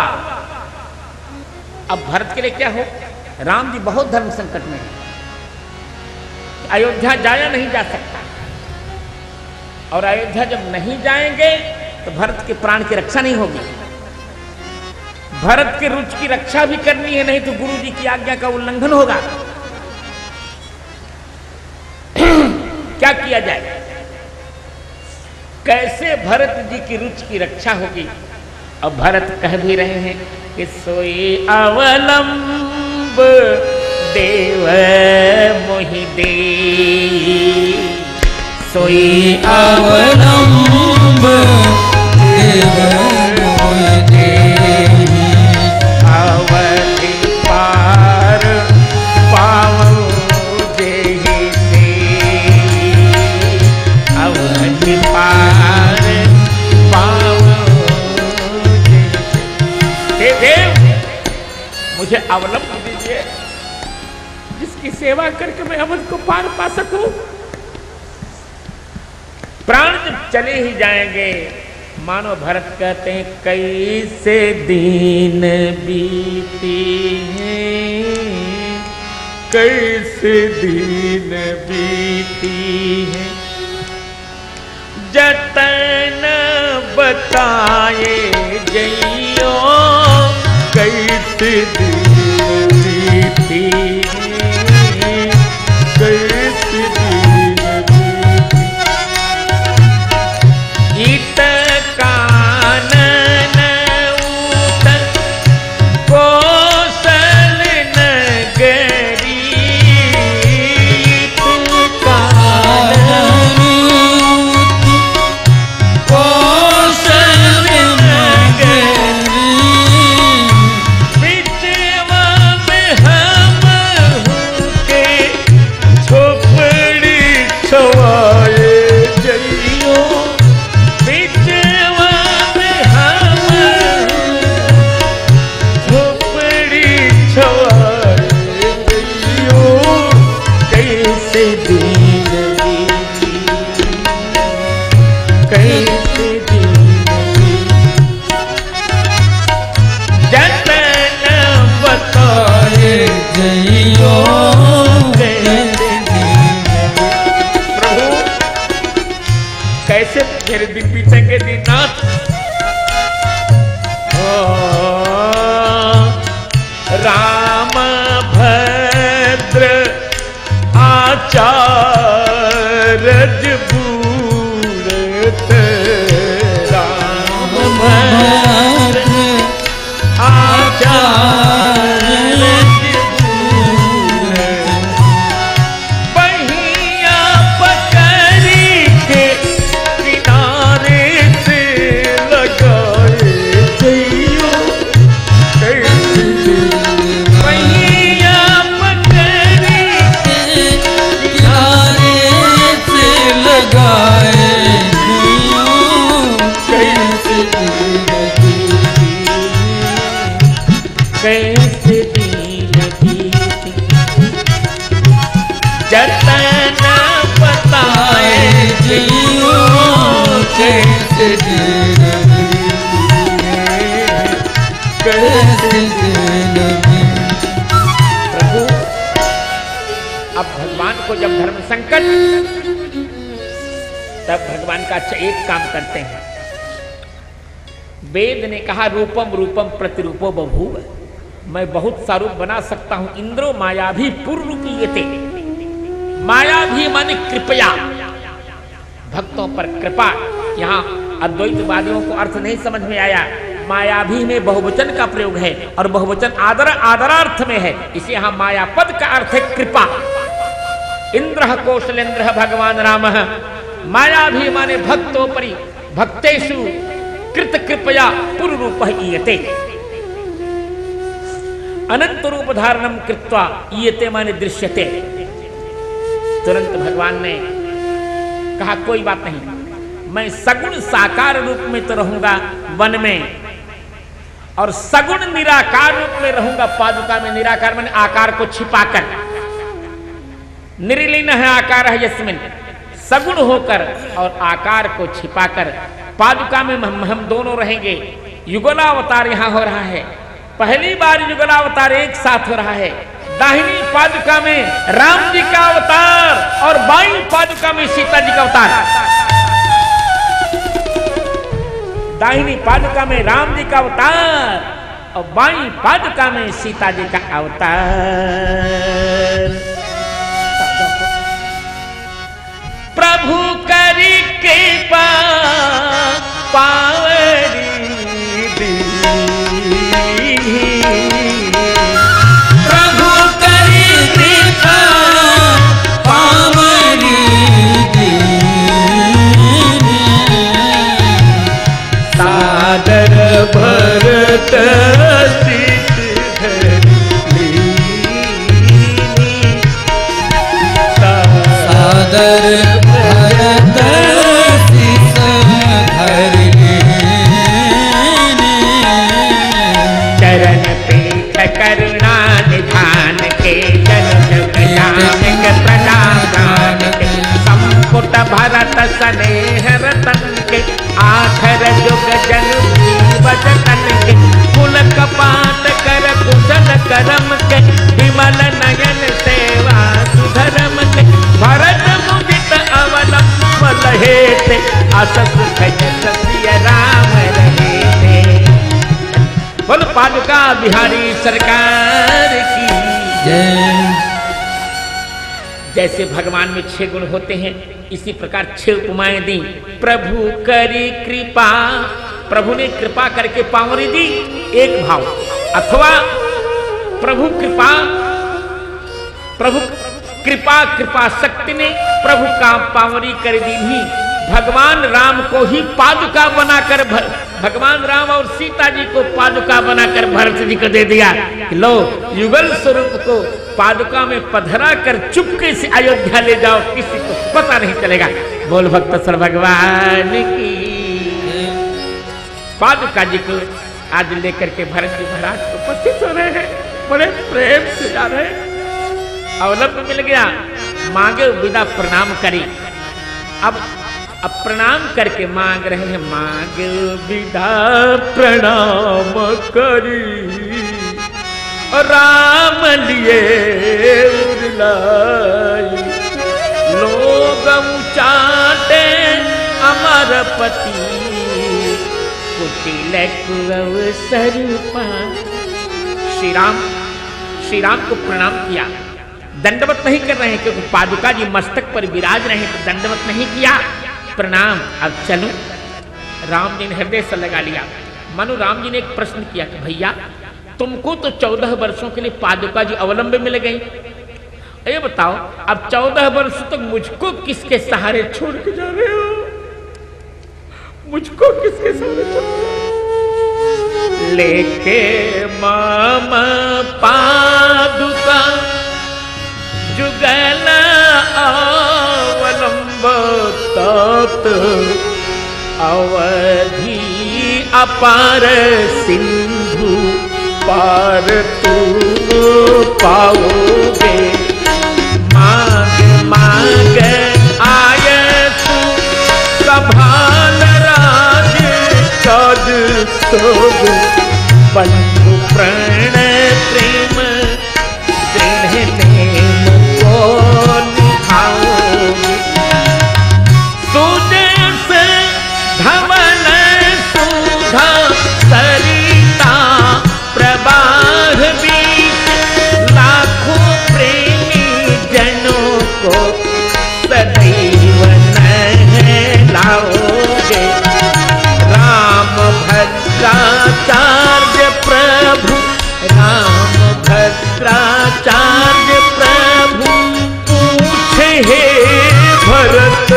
अब भरत के लिए क्या हो? राम जी बहुत धर्म संकट में है, अयोध्या जाया नहीं जा सकता, और अयोध्या जब नहीं जाएंगे तो भरत के प्राण की रक्षा नहीं होगी। भरत के रुचि की रक्षा भी करनी है, नहीं तो गुरु जी की आज्ञा का उल्लंघन होगा। क्या किया जाए? कैसे भरत जी की रुचि की रक्षा होगी? अब भरत कह भी रहे हैं कि सोई अवलंब देव मोहि दे, सोई अवलंब देव मोहि दे, अवधि पार पावो जेहि से, अवधि पार पावो जेहि से। हे देव, मुझे अवलंब दीजिए, जिसकी सेवा करके मैं अवध को पार पा सकूं। प्राण जब चले ही जाएंगे, मानो भरत कहते हैं कैसे दिन बीती हैं, कैसे दिन बीती हैं, जतन बताए जइयो, कैसे दिन बीती फिर दिन बीतेंगे दिन रात। राम भद्र आचार्य बूढ़त, राम भद्र आचार्य बहिया पकड़ी के किनारे से लगाए जइयो, बहिया पकड़ी के किनारे से लगाए कैसे दीन बीती जतन बताए जियो, कैसे दिन कैसे दिन। प्रभु अब भगवान को जब धर्म संकट, तब भगवान का एक काम करते हैं। वेद ने कहा रूपम रूपम प्रतिरूपो बभूव, मैं बहुत सा रूप बना सकता हूं। इंद्रो माया भी पूर्वरूपीयते, माया भी माने कृपया, भक्तों पर कृपा। यहाँ अद्वैतवादियों को अर्थ नहीं समझ में आया। माया भी में बहुवचन का प्रयोग है और बहुवचन आदरार्थ में है, इसे यहाँ माया पद का अर्थ है कृपा। इंद्र कौशलेन्द्र भगवान राम, माया भी माने भक्तोपरि भक्तेषु कृत कृपया पूर्वरूप ईयते, अनंत रूप धारणम कृत्वा ईयते माने दृश्यते। तुरंत भगवान ने कहा कोई बात नहीं, मैं सगुण साकार रूप में तो रहूंगा वन में, और सगुण निराकार रूप में रहूंगा पादुका में। निराकार माने आकार को छिपाकर, निर्लीन है आकार है यस्मिन, सगुण होकर और आकार को छिपाकर पादुका में हम दोनों रहेंगे। युगलावतार यहां हो रहा है, पहली बार युगलावतार एक साथ हो रहा है। दाहिनी पादुका में राम जी का अवतार और बाईं पादुका में सीता जी का अवतार। दाहिनी पादुका में राम जी का अवतार और बाईं पादुका में सीता जी का अवतार। प्रभु करी कृपा पावरी प्रभु करी कृपा पावरी सादर भरत सीत धरी, सादर भरत सीत धरि, चरण पीठ करुणा निधान के, जन कल्याण प्रदान के, संपुट भरत स्नेह रतन के, आखर जुग जन वचन के, कुल कपाट कर कुशल करम के, विमल नयन सेवा सुधरम के, भरत मुदित अवलंबल हेते, असस खजत सिय राम रहे। बोल पादुका बिहारी सरकार की जय। जैसे भगवान में 6 गुण होते हैं, इसी प्रकार 6 उपमाएं दी। प्रभु करी कृपा, प्रभु ने कृपा करके पावरी दी, एक भाव। अथवा प्रभु कृपा, प्रभु कृपा कृपा शक्ति ने प्रभु का पावरी कर दी भी। भगवान राम को ही पादुका बनाकर, भगवान राम और सीता जी को पादुका बनाकर भरत जी को दे दिया। लो युगल स्वरूप को पादुका में पधरा कर चुपके से अयोध्या ले जाओ, किसी को पता नहीं चलेगा। बोल भक्त सर भगवान की। पादुका जी को आज लेकर के भरत जी महाराज को उपस्थित हो रहे हैं, बड़े प्रेम से जा रहे हैं। अवलंब मिल गया, मांगे विदा प्रणाम करी। अब प्रणाम करके मांग रहे हैं, मांगे विदा प्रणाम करी, राम लिए उरलाई, लोग चाटे अमर द्वारपति कुटिल अवसर पा। श्री राम को प्रणाम किया, दंडवत नहीं कर रहे हैं क्योंकि पादुका जी मस्तक पर विराज रहे हैं, तो दंडवत नहीं किया, प्रणाम। अब चलूं। राम जी ने हृदय से लगा लिया। मानो राम जी ने एक प्रश्न किया कि भैया तुमको तो 14 वर्षों के लिए पादुका जी अवलंबे मिल गई, ये बताओ अब 14 वर्ष तक मुझको किसके सहारे छोड़ के जा रहे हो? मुझको किसके सहारे छोड़? लेके मामा पादुका जुगल अवलंब तात अवधि अपार सिंधु पार तुम पाओगे। मांग मांग आय तू सभाल राज काज सोग बंधु प्रण प्रेम दृढ़ नेम को निभाओगे। सुदेश धवल सुधा सरिता प्रवाह बीच लाखों प्रेमी जनों को सदैव नहलाओगे। राम भद्राचार्य प्रभु राम भद्राचार्य प्रभु पूछे हे भरत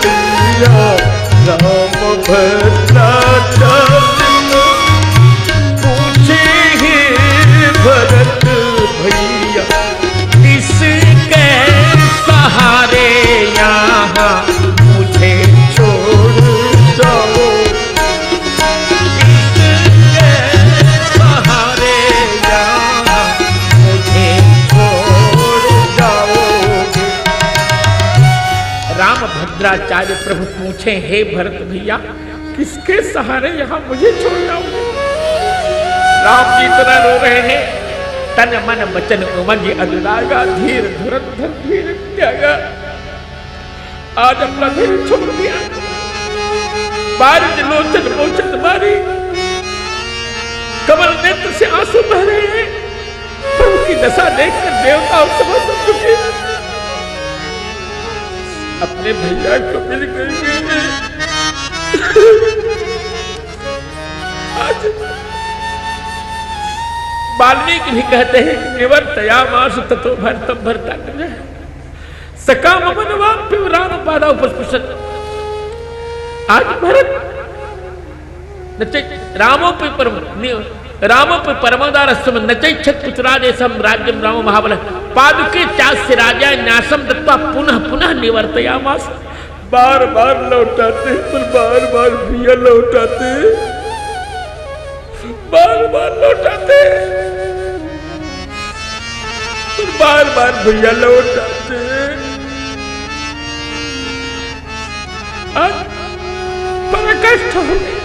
प्रिया। राम भद्राचार्य पूछे हे भरत भैया किसके सहारे यहाँ मुझे छोड़ जाओ। किसके सहारे यहाँ मुझे छोड़ जाओगे। राम भद्राचार्य प्रभु पूछे हे भरत भैया किसके सहारे यहाँ मुझे छोड़ जाओगे। राम जी इतना रो रहे हैं, तन मन वचन उमंग अनुरागा धीर धुरंधर धीर त्यागा। आज अपना घर छोड़ दिया, बारिश लोचन मोचन मारी, कमल नेत्र से आंसू बह रहे हैं। प्रभु की दशा देखकर देवता और समझ चुके अपने भैया को मिल गए। आज वाल्मीकि भी कहते हैं निवर्तयामास ततो भरतम भरता सकाम मनवाप्य राम पादा उपस्पृशत। आज भरत रामोपि परमोदारस्वम नचैच्छत् पुत्रादेशम राज्यम राम महाबल पादुके चास्य राजा न्यासम दत्वा पुनः पुनः निवर्तयामास। बार बार लौटाते पर बार बार भैया लौटाते, बार बार लौटाते पर बार बार भैया लौटाते। आज बड़ा कष्ट हो गया।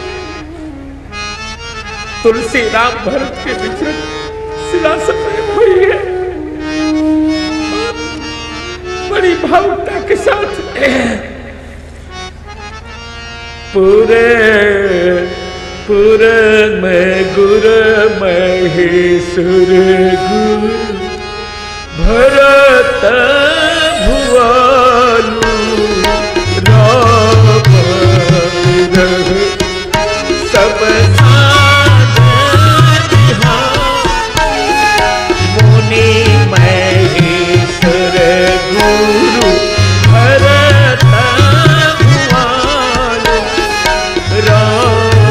तुलसी राम भरत के बिछड़ शिला सफेद हुई है, बड़ी भावुकता के साथ पूरे में गुरु महेश्वर गुरु भरत भुआलु राम सब मुनि महेश्वर गुरु भरत भुआलु राम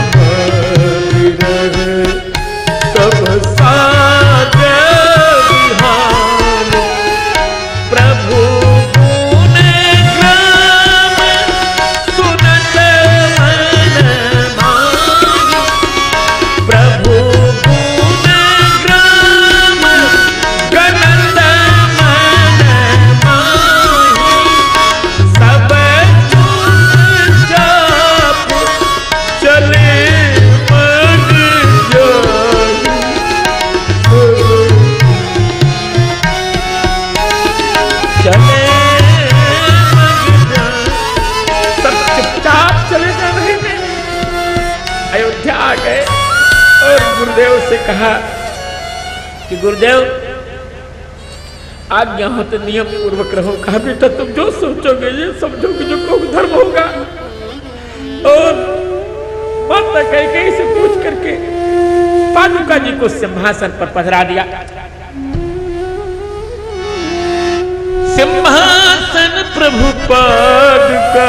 सब साज बिहार प्रभु गुरुदेव से कहा कि गुरुदेव आज्ञा हो तो नियम पूर्वक रहो। कहा बेटा तुम जो सोचोगे ये समझोगे जो कोई धर्म होगा। और माता कैकेयी से पूछ करके पादुका जी को सिंहासन पर पधरा दिया। सिंहासन प्रभु पादुका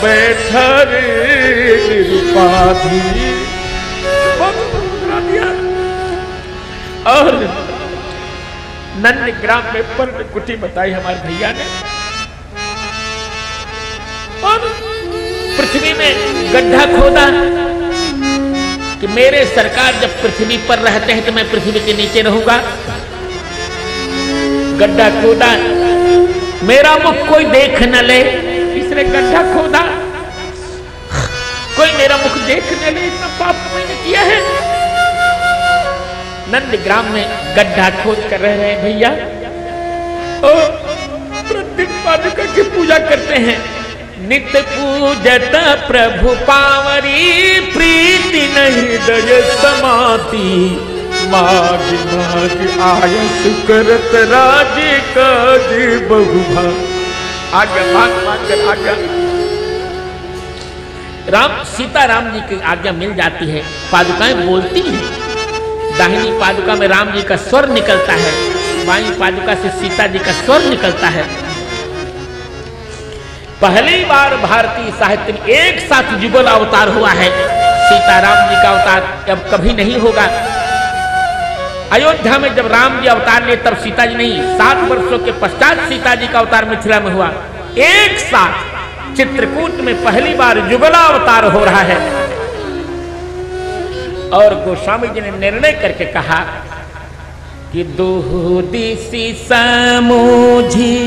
बैठा रे निरुपाधि पधरा दिया। और नंदग्राम में पर्ण कुटी बताई हमारे भैया ने। और पृथ्वी में गड्ढा खोदा कि मेरे सरकार जब पृथ्वी पर रहते हैं तो मैं पृथ्वी के नीचे रहूंगा। गड्ढा खोदा, मेरा मुख कोई देख न ले, इसने गड्ढा खोदा, कोई मेरा मुख देख न ले, इतना पाप मैंने किया है। नंदग्राम में गड्ढा खोद कर रहे हैं भैया और प्रतिदिन पादुका की पूजा करते हैं। नित्य पूजत प्रभु पावरी, प्रीति नहीं दय समाति, माग माग आयस करत राज काज बहुभा। आज्ञा मांग कर आज्ञा राम सीता राम जी की आज्ञा मिल जाती है। पादुकाएं बोलती हैं। दाहिनी पादुका में राम जी का स्वर निकलता है, बाईं पादुका से सीता जी का स्वर निकलता है। पहली बार भारतीय साहित्य में एक साथ जुगल अवतार हुआ है। सीता राम जी का अवतार अब कभी नहीं होगा। अयोध्या में जब राम जी अवतार लिए तब सीता जी नहीं, 7 वर्षों के पश्चात सीता जी का अवतार मिथिला में हुआ। एक साथ चित्रकूट में पहली बार जुगला अवतार हो रहा है। और गोस्वामी जी ने निर्णय करके कहा कि दो दिशि समूझी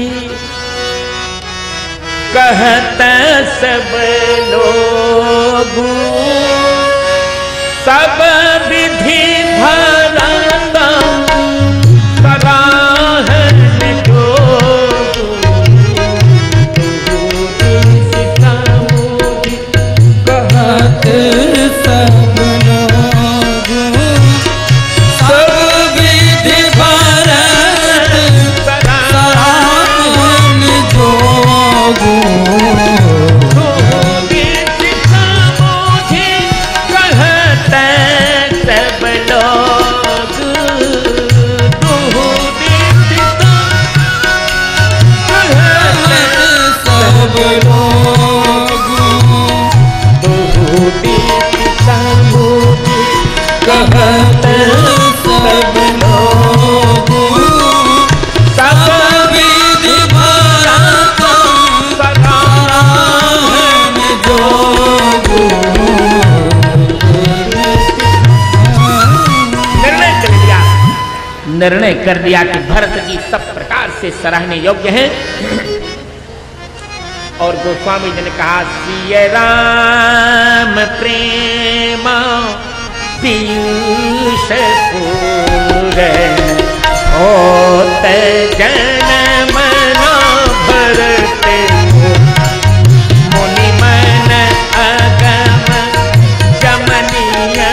कहता सब लोग, सब विधि भरता सराहन जोग। दो दिशि समूझी कहते सब निर्णय कर दिया कि भरत जी सब प्रकार से सराहने योग्य हैं। और गोस्वामी जी ने कहा सिय राम प्रेम पीयूष पूरे होत जन्म न भरते मुनि मन अगम जमनीय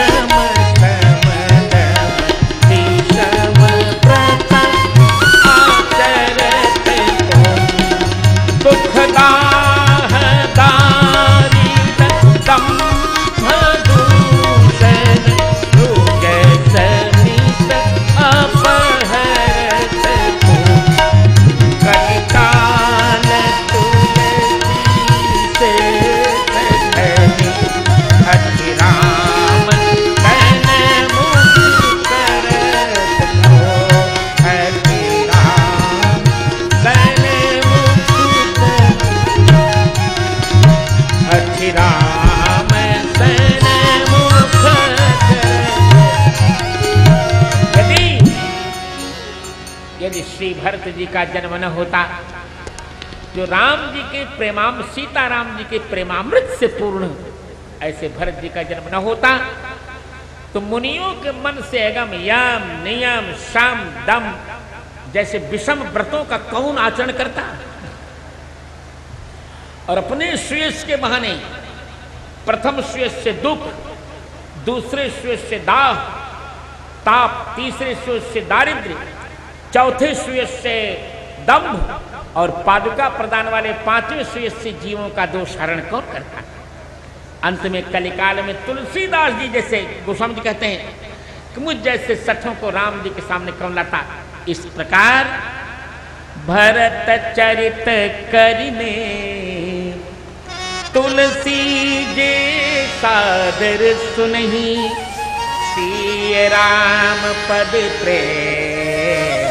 श्री भरत जी का जन्म न होता, जो राम जी के प्रेमाम सीता राम जी के प्रेमामृत से पूर्ण ऐसे भरत जी का जन्म न होता, तो मुनियों के मन से अगम यम नियम शम दम जैसे विषम व्रतों का कौन आचरण करता। और अपने श्रेष्ठ के बहाने प्रथम श्रेष्ठ से दुख, दूसरे श्रेष्ठ से दाह, ताप, तीसरे सुयश से दारिद्र्य, चौथे सुयश से दंभ और पादुका प्रदान वाले पांचवें सुयश से जीवों का दोष हरण कौन करता है। अंत में कलिकाल में तुलसीदास जी जैसे गोस्वामी जी कहते हैं कि मुझ जैसे सठों को राम जी के सामने कौन लाता। इस प्रकार भरत चरित करिने तुलसी जे सादर सुनहि, सिय राम पद प्रेम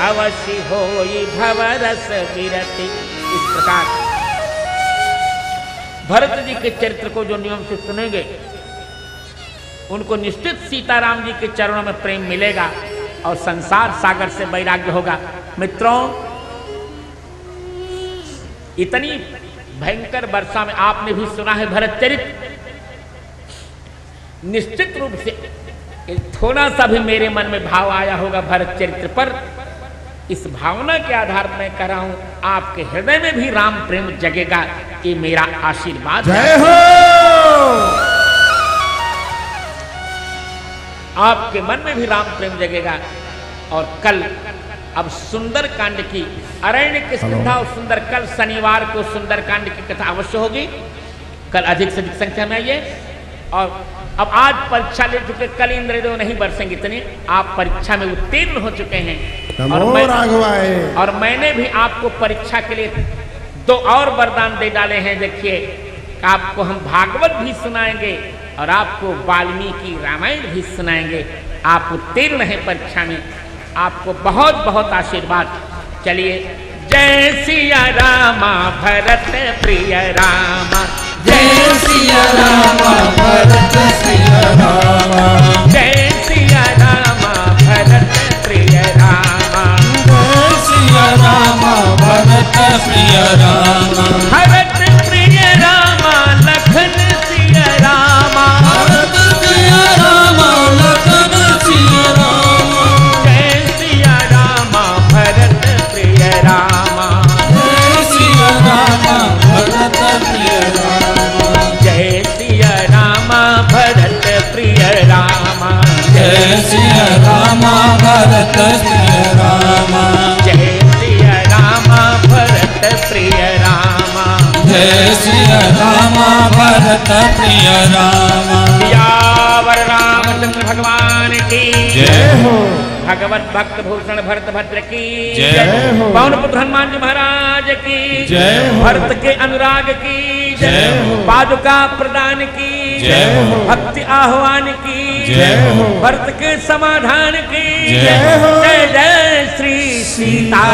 अवश्य होई भवरस विरति। इस प्रकार भरत जी के चरित्र को जो नियम से सुनेंगे उनको निश्चित सीताराम जी के चरणों में प्रेम मिलेगा और संसार सागर से वैराग्य होगा। मित्रों, इतनी भयंकर वर्षा में आपने भी सुना है भरत चरित्र। निश्चित रूप से थोड़ा सा भी मेरे मन में भाव आया होगा भरत चरित्र पर। इस भावना के आधार पर मैं कह रहा हूं आपके हृदय में भी राम प्रेम जगेगा, ये मेरा आशीर्वाद है। जय हो। आपके मन में भी राम प्रेम जगेगा। और कल अब सुंदर कांड की अरण्य की कथा और सुंदर, कल शनिवार को सुंदर कांड की कथा अवश्य होगी। कल अधिक से अधिक संख्या में आइए। और अब आज परीक्षा ले चुके, कल इंद्रदेव नहीं बरसेंगे इतने, आप परीक्षा में उत्तीर्ण हो चुके हैं। और मैंने भी आपको परीक्षा के लिए 2 और वरदान दे डाले हैं। देखिए, आपको हम भागवत भी सुनाएंगे और आपको वाल्मीकि रामायण भी सुनाएंगे। आप उत्तीर्ण हैं परीक्षा में, आपको बहुत बहुत आशीर्वाद। चलिए, जय सिया रामा भरत प्रिय रामा, जय सिया रामा भरत सिया रामा, जय सिया रामा भरत प्रिय रामा, जय सिया रामा भरत प्रिय रामा, भरत प्रिय रामा लखन सिया रामा, भरत प्रिय रामा लखन सिया रामा, जय सिया रामा भरत प्रिय रामा, जय सिया रामा भरत प्रिय रामा, जय सिया रामा भरत प्रिय रामा, जय सिया रामा भरत प्रिय रामा, जय सिया रामा भरत प्रिय रामा, जय सिया रामा भरत प्रिय रामा। सियावर रामचंद्र भगवान की जय हो। भगवत भक्त भूषण भरत भद्र की जय हो। पवन पुत्र हनुमान जी महाराज की जय हो। भरत के अनुराग की जय हो। पादुका प्रदान की जय हो। भक्ति आह्वान की जय हो। भरत के समाधान की जय हो। जय जय श्री सीता